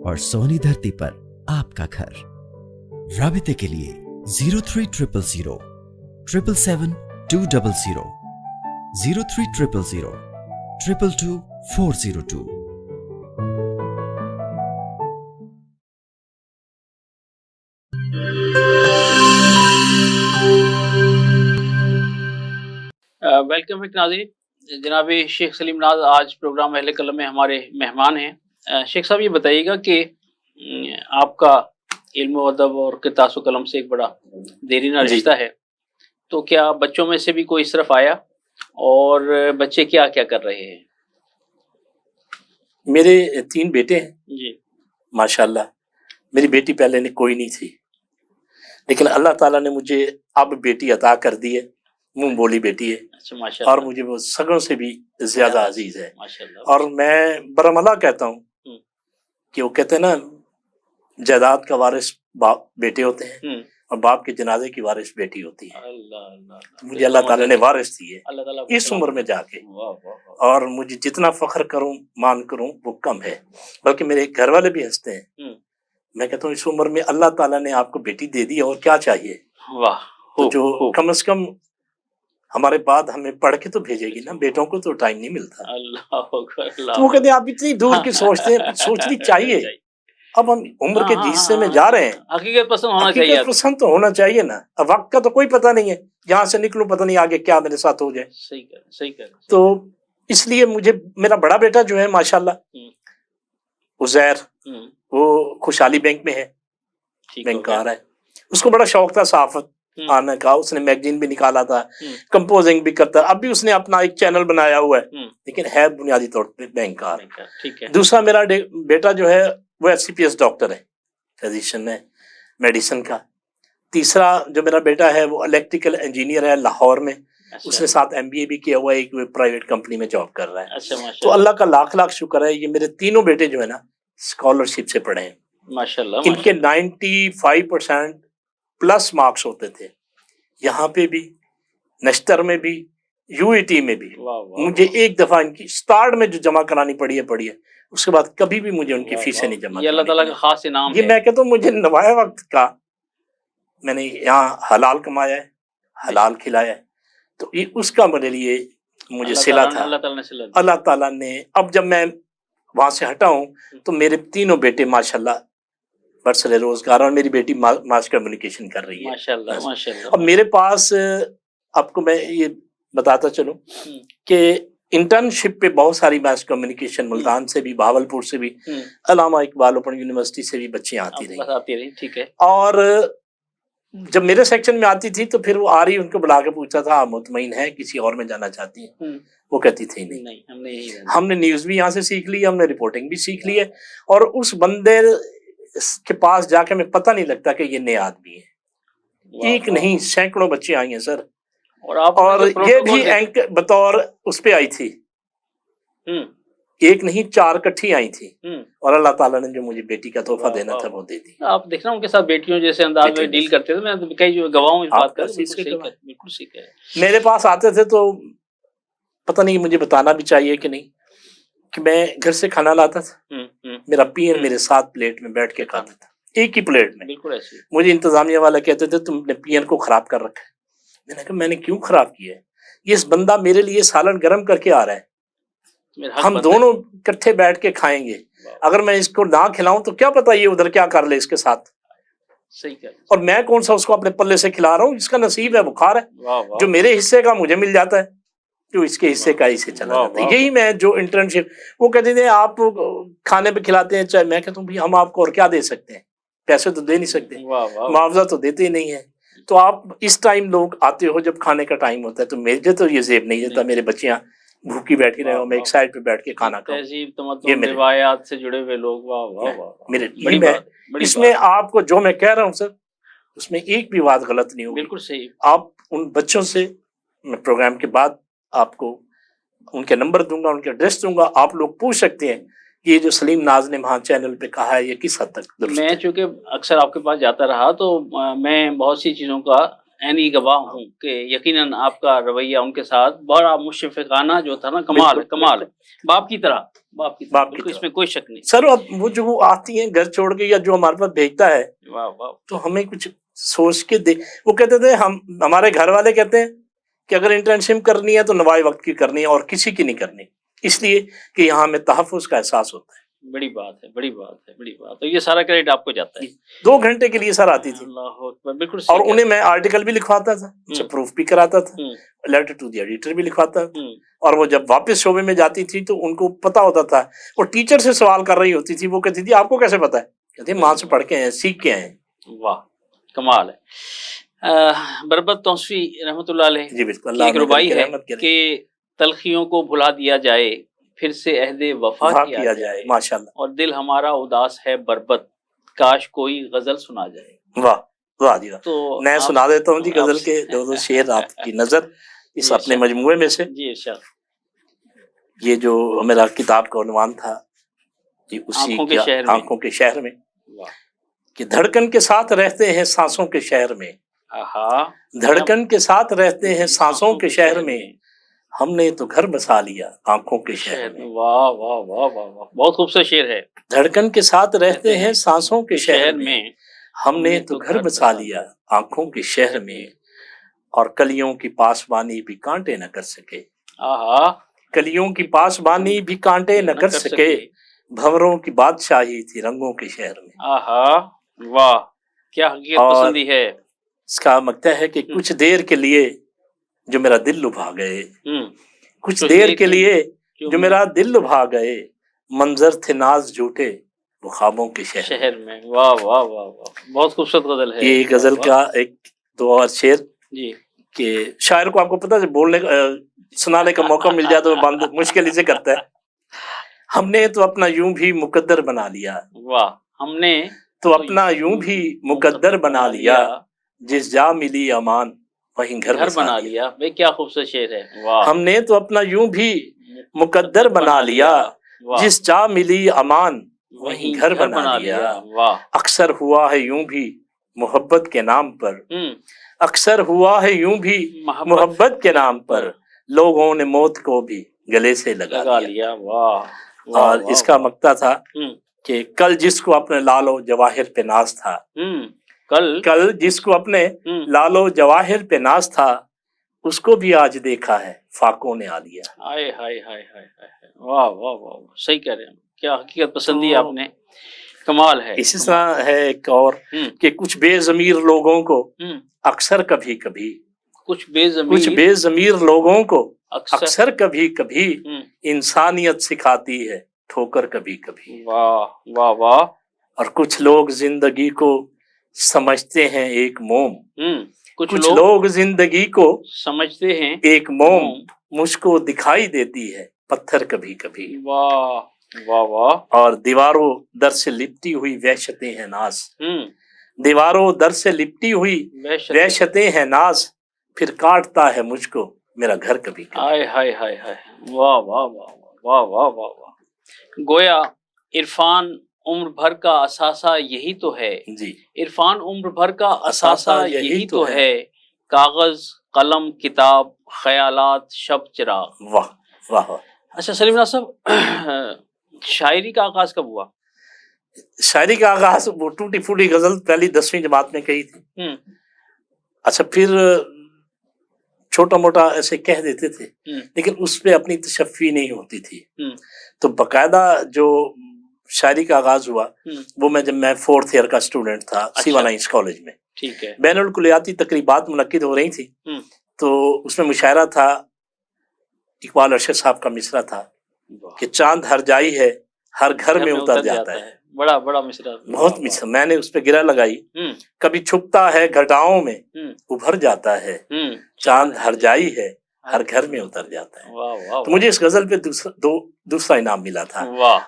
और सोनी धरती पर आपका घर। राबिते के लिए 0300 777 200 0300 222 402। वेलकम बैक नाज़रीन। जनाब शेख सलीम नाज आज प्रोग्राम अहले कलम में हमारे मेहमान हैं। शेख साहब, ये बताइएगा कि आपका इल्म व अदब और किताब व कलम से एक बड़ा देरीना रिश्ता है, तो क्या बच्चों में से भी कोई इस तरफ आया, और बच्चे क्या क्या कर रहे हैं? मेरे 3 बेटे हैं जी माशाल्लाह। मेरी बेटी पहले ने कोई नहीं थी, लेकिन अल्लाह ताला ने मुझे अब बेटी अता कर दी है, मुंह बोली बेटी है, अच्छा माशाल्लाह और मुझे वो सगों से भी ज्यादा अजीज है। माशाल्लाह। और मैं बरमला कहता हूँ कि वो कहते हैं ना, जायदाद का वारिस बाप बेटे होते हैं और बाप के जनाजे की वारिस बेटी होती है। मुझे अल्लाह ताला ने वारिस दी है अल्लाह ताला इस उम्र में जाके, वाह वाह वाह। और मुझे जितना फख्र करूं मान करूं वो कम है, बल्कि मेरे घर वाले भी हंसते हैं। मैं कहता हूँ इस उम्र में अल्लाह ताला ने आपको बेटी दे दी और क्या चाहिए। वाह। तो जो कम से कम हमारे बाद हमें पढ़ के तो भेजेगी ना, बेटों को तो टाइम नहीं मिलता। अल्लाह अकबर, अल्लाह तो वो कहते हैं आप इतनी दूर की सोचते हैं, सोचनी चाहिए। अब हम उम्र के हिस्से में जा रहे हैं, हकीकत पसंद होना चाहिए। हकीकत पसंद तो होना चाहिए ना। अब वक्त का तो कोई पता नहीं है, यहाँ से निकलूं पता नहीं आगे क्या मेरे साथ हो जाए। सही कर। तो इसलिए मुझे मेरा बड़ा बेटा जो है माशाल्लाह उजैर, वो खुशहाली बैंक में है, बैंकर है। उसको बड़ा शौक था सहाफत आने का, उसने मैगजीन भी निकाला था, कंपोजिंग भी करता, अब भी उसने अपना एक चैनल बनाया हुआ है, लेकिन है बुनियादी तौर पे बैंकर। ठीक है। दूसरा मेरा बेटा जो है वो FCPS डॉक्टर है, फिजिशियन है मेडिसिन का। तीसरा जो मेरा बेटा है वो इलेक्ट्रिकल इंजीनियर है लाहौर में, उसने साथ MBA भी किया हुआ है, एक प्राइवेट कंपनी में जॉब कर रहा है। अच्छा तो माशाल्लाह अल्लाह का लाख लाख शुक्र है, ये मेरे तीनों बेटे जो है ना स्कॉलरशिप से पढ़े हैं। माशाल्लाह। इनके 95% प्लस मार्क्स होते थे, यहाँ पे भी, नश्तर में भी, UET में भी। मुझे एक दफा इनकी स्टार्ट में जो जमा करानी पड़ी है, उसके बाद कभी भी मुझे उनकी फीसें नहीं जमा। ये अल्लाह ताला का खास इनाम ये है। मैं कहता हूँ मुझे नवाए वक्त का, मैंने यहाँ हलाल कमाया है, हलाल खिलाया है, तो ये उसका मेरे लिए मुझे सिला था। अल्लाह ताला ने सिला दिया। अल्लाह ताला ने, अब जब मैं वहां से हटा हूँ तो मेरे तीनों बेटे माशाल्लाह बरसरे रोजगार, और मेरी बेटी मास कम्युनिकेशन कर रही है माशाल्लाह माशाल्लाह। अब मेरे पास, आपको मैं ये बताता चलूं कि इंटर्नशिप पे बहुत सारी मास कम्युनिकेशन मुल्तान से भी, भावलपुर से भी, अलामा इकबाल ओपन यूनिवर्सिटी से भी बच्ची आती रही। ठीक है। और जब मेरे सेक्शन में आती थी तो फिर वो आ रही, उनको बुला के पूछता था आप मुतमईन है, किसी और में जाना चाहती है? वो कहती थी नहीं, हमने न्यूज भी यहाँ से सीख ली, हमने रिपोर्टिंग भी सीख ली है। और उस बंदे के पास जाके मैं पता नहीं लगता कि ये नए आदमी है। एक नहीं सैकड़ों बच्चे आई हैं सर, और ये भी एंकर बतौर उस पे आई थी, एक नहीं 4 इकट्ठी आई थी, और अल्लाह ताला ने जो मुझे बेटी का तोहफा देना था वो दे दी। आप देखना उनके साथ बेटियों जैसे अंदाज में डील करते थे, मैं तो कई जो गवाहों इस बात का, बिल्कुल ठीक है। मेरे पास आते थे तो पता नहीं मुझे बताना भी चाहिए कि नहीं, कि मैं घर से खाना लाता था, मेरा पियन मेरे साथ प्लेट में बैठ के खाता था, एक ही प्लेट में। बिल्कुल ऐसे। मुझे इंतजामिया वाला कहते थे तुमने पियन को खराब कर रखा है। मैंने कहा मैंने क्यों खराब किया है, ये बंदा मेरे लिए सालन गर्म करके आ रहा है, हम दोनों इकट्ठे बैठ के खाएंगे, अगर मैं इसको ना खिलाऊं तो क्या पता ये उधर क्या कर ले इसके साथ। सही है। और मैं कौन सा उसको अपने पल्ले से खिला रहा हूँ, जिसका नसीब है बुखार है, जो मेरे हिस्से का मुझे मिल जाता है, जो इसके हिस्से का इसे चला जाता है। यही मैं जो इंटर्नशिप, वो कहते थे आप खाने पे खिलाते हैं चाहे, मैं कहता हूँ भाई हम आपको और क्या दे सकते हैं, पैसे तो दे नहीं सकते, मुआवजा तो देते ही नहीं है। तो आप इस टाइम लोग आते हो जब खाने का टाइम होता है, तो मेरे तो ये जेब नहीं देता, मेरे बच्चियां भूखी बैठी रहे हो, मैं एक साइड पे बैठ के खाना खाऊं। तहजीब तमद्दुन रिवायात से जुड़े हुए लोग, वाह वाह वाह, मेरे इसमें आपको जो मैं कह रहा हूँ सर, उसमें एक भी बात गलत नहीं होगी। बिल्कुल सही। आप उन बच्चों से, मैं प्रोग्राम के बाद आपको उनके नंबर दूंगा, उनके एड्रेस दूंगा, आप लोग पूछ सकते हैं कि ये जो सलीम नाज ने वहाँ चैनल पे कहा है ये किस हद तक दुरुस्त है। मैं चूंकि अक्सर आपके पास जाता रहा तो मैं बहुत सी चीज़ों का ऐनी गवाह हूँ कि यकीनन आपका रवैया उनके साथ बड़ा मुशफ़िक़ाना जो था ना, कमाल है, बाप की तरह, इसमें कोई शक नहीं। सर अब वो जो वो आती हैं घर छोड़ के, या जो हमारे पास भेजता है, वाह वाह, तो हमें कुछ सोच के दे। वो कहते थे, हमारे घर वाले कहते हैं कि अगर इंटर्नशिप करनी है तो नवाए वक्त की करनी है और किसी की नहीं करनी, इसलिए कि यहाँ हमें तहफ़्फ़ुज़ का एहसास होता है। बड़ी बात है। तो ये सारा क्रेडिट आपको जाता है। 2 घंटे के लिए सर आती थी, बिल्कुल। और उन्हें मैं आर्टिकल भी लिखवाता था, उनसे प्रूफ भी कराता था, लेटर टू द एडिटर भी लिखवाता था। और वो जब वापस शोबे में जाती थी तो उनको पता होता था, वो टीचर से सवाल कर रही होती थी, वो कहती थी आपको कैसे पता है, कहती माँ से पढ़ के आए, सीख के आए। वाह कमाल है। बरबत तौसीफ़ी रहमतुल्लाह अलैह जी बिल्कुल, एक रुबाई है कि तलखियों को भुला दिया जाए फिर से अहदे वफा वफा किया किया जाए जाए माशाल्लाह। और दिल हमारा उदास है बरबत, काश कोई गजल सुना जाए। वाह वाह जी वाह। तो मैं आप- सुना देता हूँ जी गजल आप- के दो शेर आपकी नजर इस जी, अपने इरशाद। मजमूए में से। जी इरशाद। ये जो मेरा किताब का उन्वान था जी, उसी आंखों के क्या शहर में। आंखों के शहर में, वाह। कि धड़कन के साथ रहते हैं सांसों के शहर में, आहा। धड़कन के साथ रहते हैं सांसों के शहर में, हमने तो घर बसा लिया आंखों के शहर में। वाह वाह वाह वाह वाह, बहुत खूबसूरत शेर है। धड़कन के साथ रहते हैं सांसों के शहर में, में हमने तो घर बसा लिया आंखों के शहर में, और कलियों की पासबानी भी कांटे न कर सके, आहा, कलियों की पासबानी भी कांटे न कर सके, भंवरों की बादशाही थी रंगों के शहर में। आहा, वाह, क्या हकीकत और पसंदी है। इसका मतलब है कि कुछ देर के लिए जो मेरा दिल लुभा गए, कुछ देर के लिए जो मेरा दिल लुभा गए, मंजर थे नाज झूठे वो ख्वाबों के शहर में। वाह वाह वाह वाह, बहुत खूबसूरत गजल है। ये गजल का एक दो और शेर जी, कि शायर को आपको पता है बोलने सुनाने का मौका मिल जाए तो बंद मुश्किल से करता है। हमने तो अपना यूं भी मुकद्दर बना लिया, वाह, हमने तो अपना यूं भी मुकद्दर बना लिया, जिस जा मिली अमान वहीं घर बना लिया। भाई क्या खूबसूरत शेर है। वाह, हमने तो अपना यूं भी मुकद्दर बना लिया, जिस जा मिली अमान वहीं घर बना लिया। वाह, अक्सर हुआ है यूं भी मोहब्बत के नाम पर, अक्सर हुआ है यूं भी मोहब्बत के नाम पर, लोगों ने मौत को भी गले से लगा लिया। वाह, और इसका मकता था कि कल जिसको अपने लालो जवाहिर पे नाज था, कल जिसको अपने लालो जवाहिर पे नाज था, उसको भी आज देखा है फाकों ने आ लिया। हाय हाय हाय हाय हाय, वाह वाह वाह, सही कह रहे हैं, क्या हकीकत पसंदी है आपने, कमाल है। इसी तरह है एक और कि कुछ बेजमीर लोगों को अक्सर कभी कभी, कुछ बेजमीर लोगों को अक्सर कभी कभी इंसानियत सिखाती है ठोकर कभी कभी। वाह वाह वाह। और कुछ लोग जिंदगी को समझते हैं एक मोम, कुछ लोग जिंदगी को समझते हैं एक मोम, मुझको दिखाई देती है पत्थर कभी कभी। वाह वाह वाह। और दीवारों दर से लिपटी हुई वहशतें हैं नाज, दीवारों दर से लिपटी हुई वहशतें हैं नाज, फिर काटता है मुझको मेरा घर कभी कभी। हाय हाय हाय हाय, वाह वाह वाह वाह वाह वाह वाह। गोया इरफान उम्र भर का असासा यही तो है जी, इरफान उम्र भर का असासा यही तो है, कागज कलम किताब ख्यालात शब चिराग। वाह वाह वाह। अच्छा सलीम नाथ साहब, शायरी का आगाज कब हुआ? शायरी का आगाज वो टूटी फूटी गजल पहली 10वीं जमात में कही थी। अच्छा, फिर छोटा मोटा ऐसे कह देते थे, लेकिन उस पे अपनी तशफ़ी नहीं होती थी। तो बकायदा जो शायरी का आगाज हुआ वो जब मैं 4th ईयर का स्टूडेंट था सिवानाइंस कॉलेज में। ठीक है। बैनुल कुलियाती तकरीबात मुनक्किद हो रही थी, तो उसमें मुशायरा था, इकबाल अरशद साहब का मिसरा था कि चांद हर जाई है हर घर में उतर जाता है। बड़ा बड़ा मिसरा, बहुत मिसरा। मैंने उस पे गिरा लगाई, कभी छुपता है घटाओं में उभर जाता है, चांद हर जाई है हर घर में उतर जाता है। वाह वाह। तो मुझे इस गजल पे दूसरा इनाम मिला था।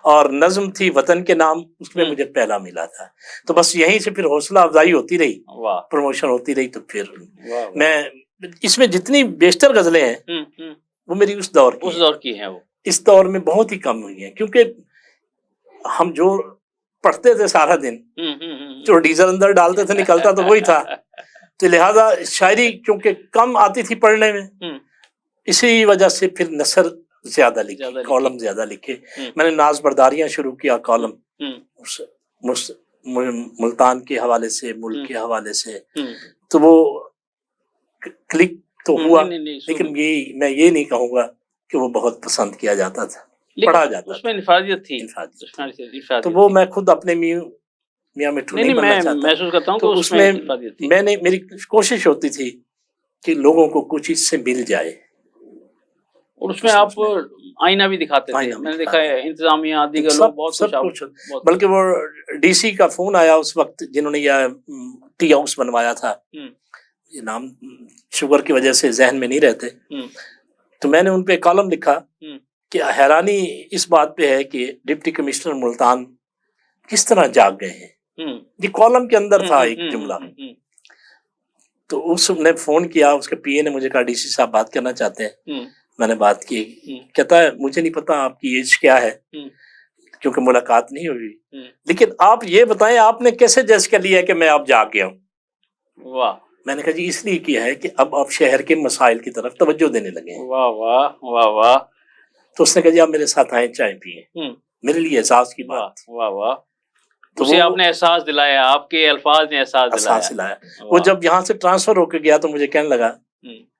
और नज्म थी वतन के नाम, उसमें मुझे पहला मिला था। तो बस यहीं से फिर हौसला अफजाई होती रही, प्रमोशन होती रही। तो फिर मैं इसमें जितनी बेशतर गजलें हैं वो मेरी उस दौर की हैं। वो इस दौर में बहुत ही कम हुई हैं, क्योंकि हम जो पढ़ते थे सारा दिन, जो डीजल अंदर डालते थे निकलता तो वही था। तो लिहाजा शायरी क्योंकि कम आती थी पढ़ने में, इसी वजह से फिर नसर ज्यादा लिखे, कॉलम ज्यादा लिखे। मैंने नाज बर्दारियां शुरू किया, कॉलम मुल्तान के हवाले से, मुल्क के हवाले से, तो वो क्लिक तो हुआ, लेकिन मैं ये नहीं कहूँगा कि वो बहुत पसंद किया जाता था, पढ़ा जाता था। उसमें इनफरादियत थी। तो वो मैं खुद अपने मियां मिट्ठू नहीं बनना चाहता, महसूस करता हूँ। तो उसमें मैंने मेरी कोशिश होती थी कि लोगों को कुछ इससे मिल जाए, और उसमें आप आईना भी दिखाते थे। मैंने देखा है, इंतजामिया दीगर लोग बहुत कुछ। बल्कि वो डीसी का फोन आया उस वक्त, जिन्होंने यह टी हाउस बनवाया था, ये नाम शुगर की वजह से जहन में नहीं रहते, तो मैंने उन पे कॉलम लिखा कि हैरानी इस बात पे है कि डिप्टी कमिश्नर मुल्तान किस तरह जाग गए हैं। ये कॉलम के अंदर था एक जुमला। तो उसने फोन किया, उसके पीए ने मुझे कहा डीसी साहब बात करना चाहते हैं। मैंने बात की। कहता है मुझे नहीं पता आपकी एज क्या है, क्योंकि मुलाकात नहीं हुई, लेकिन आप ये बताएं आपने कैसे जज कर लिया है कि मैं अब जाग गया हूँ। वाह। मैंने कहा जी इसलिए किया है कि अब आप शहर के मसाइल की तरफ तवज्जो देने लगे हैं। वाह वाह वाह वाह। तो उसने कहा जी आप मेरे साथ आए चाय पिए। मेरे लिए एहसास की बात। वाह वाह। तो उसे आपने एहसास दिलाया, आपके अल्फाज ने एहसास दिलाया। वो जब यहाँ से ट्रांसफर होकर गया तो मुझे कहने लगा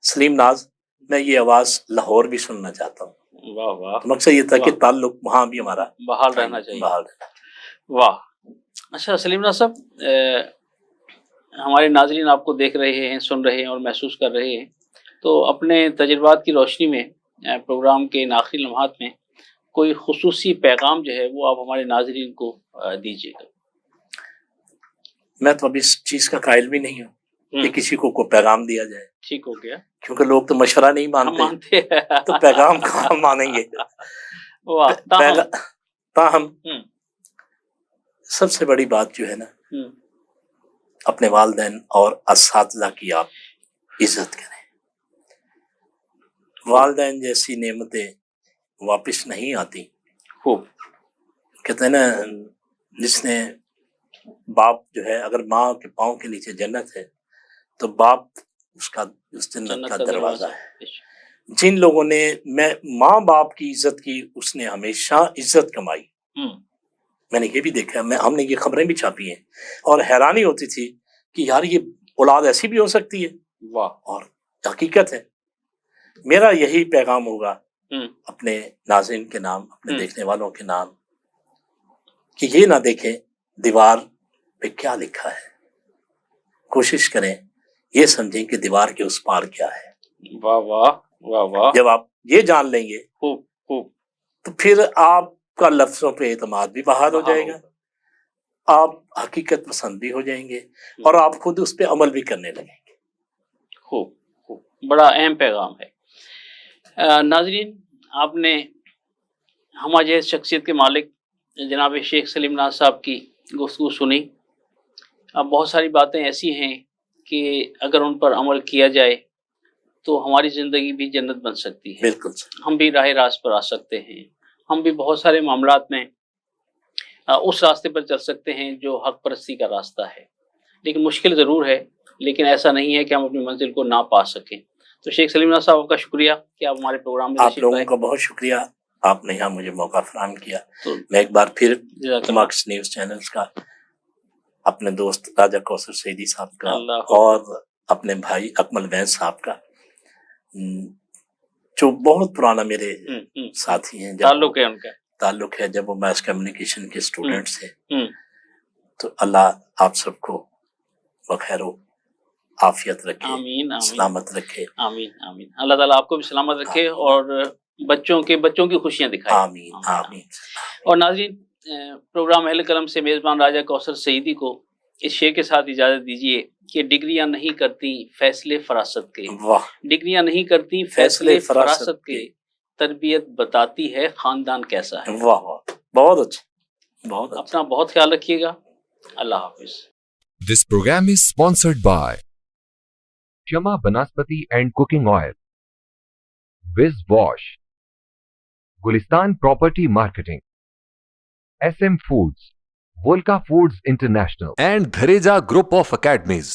सलीम नाज मैं ये आवाज लाहौर भी सुनना चाहता हूँ। वाह वाह। तो मकसद ये था कि ताल्लुक वहाँ भी हमारा बहाल रहना चाहिए। बहाल। वाह। अच्छा सलीम नाज साहब, हमारे नाजरीन आपको देख रहे हैं, सुन रहे हैं और महसूस कर रहे हैं, तो अपने तजुर्बात की रोशनी में प्रोग्राम के इन आखिरी लम्हात में कोई खुसूसी पैगाम जो है वो आप हमारे नाजरीन को दीजिएगा। मैं तो अभी इस चीज का कायल भी नहीं हूँ कि किसी को पैगाम दिया जाए। ठीक हो गया, क्योंकि लोग तो मशवरा नहीं मानते तो पैगाम कहाँ मानेंगे। ताहम सबसे बड़ी बात जो है ना, अपने वालिदैन और असातिज़ा की आप इज्जत करें। वालिदैन जैसी नेमतें वापस नहीं आती। कहते हैं ना, जिसने बाप जो है, अगर माँ के पाँव के नीचे जन्नत है तो बाप उसका उस जन्नत का दरवाजा है। जिन लोगों ने माँ बाप की इज्जत की, उसने हमेशा इज्जत कमाई। मैंने ये भी देखा, हमने ये खबरें भी छापी हैं और हैरानी होती थी कि यार ये औलाद ऐसी भी हो सकती है। वाह। और हकीकत है। मेरा यही पैगाम होगा अपने नाज़रीन के नाम, अपने देखने वालों के नाम, कि ये ना देखें दीवार पे क्या लिखा है, कोशिश करें ये समझें कि दीवार के उस पार क्या है। वाह वाह वाह वाह। जब आप ये जान लेंगे तो फिर आपका लफ्जों पे एतमाद भी बहाल हो जाएगा, आप हकीकत पसंद भी हो जाएंगे और आप खुद उस पर अमल भी करने लगेंगे। बड़ा अहम पैगाम है। नाजरीन, आपने हमारे शख्सियत के मालिक जनाब शेख सलीम नाज साहब की गुफ्तगू सुनी। अब बहुत सारी बातें ऐसी हैं कि अगर उन पर अमल किया जाए तो हमारी ज़िंदगी भी जन्नत बन सकती है। बिल्कुल। हम भी राह रास्त पर आ सकते हैं, हम भी बहुत सारे मामलात में उस रास्ते पर चल सकते हैं जो हक परस्ती का रास्ता है। लेकिन मुश्किल ज़रूर है, लेकिन ऐसा नहीं है कि हम अपनी मंजिल को ना पा सकें। तो शेख सलीम नाज साहब का शुक्रिया कि आप हमारे प्रोग्राम में आप लोगों का बहुत शुक्रिया, आपने यहाँ मुझे मौका फराहम किया। तो मैं एक बार फिर मक्स न्यूज़ चैनल्स का, अपने दोस्त राजा कौसर सईदी साहब का और अपने भाई अकमल वैद साहब का, जो बहुत पुराना मेरे साथी हैं, ताल्लुक है जब वो मास कम्युनिकेशन के स्टूडेंट्स थे। तो अल्लाह आप सबको बखैर आफियत रखे, आमीन, सलामत रखे। आमीन आमीन। अल्लाह ताला आपको भी सलामत रखे और बच्चों की खुशियां दिखाए। आमीन आमीन। और नाज़रीन, प्रोग्राम अहले कलम से मेज़बान राजा कौसर सईदी को इस शेर के साथ इजाज़त दीजिए कि डिग्रियां नहीं करती फैसले फरासत के। वाह। डिग्रियां नहीं करती फैसले फरासत के, तरबियत बताती है खानदान कैसा है। वाह वाह, बहुत अच्छा, बहुत अच्छा। अपना बहुत ख्याल रखिएगा। अल्लाह हाफिज। This program is sponsored by Shama Banaspati and Cooking Oil, Wiz Wash, Gulistan Property Marketing, SM Foods, Volca Foods International, and Dhareja Group of Academies.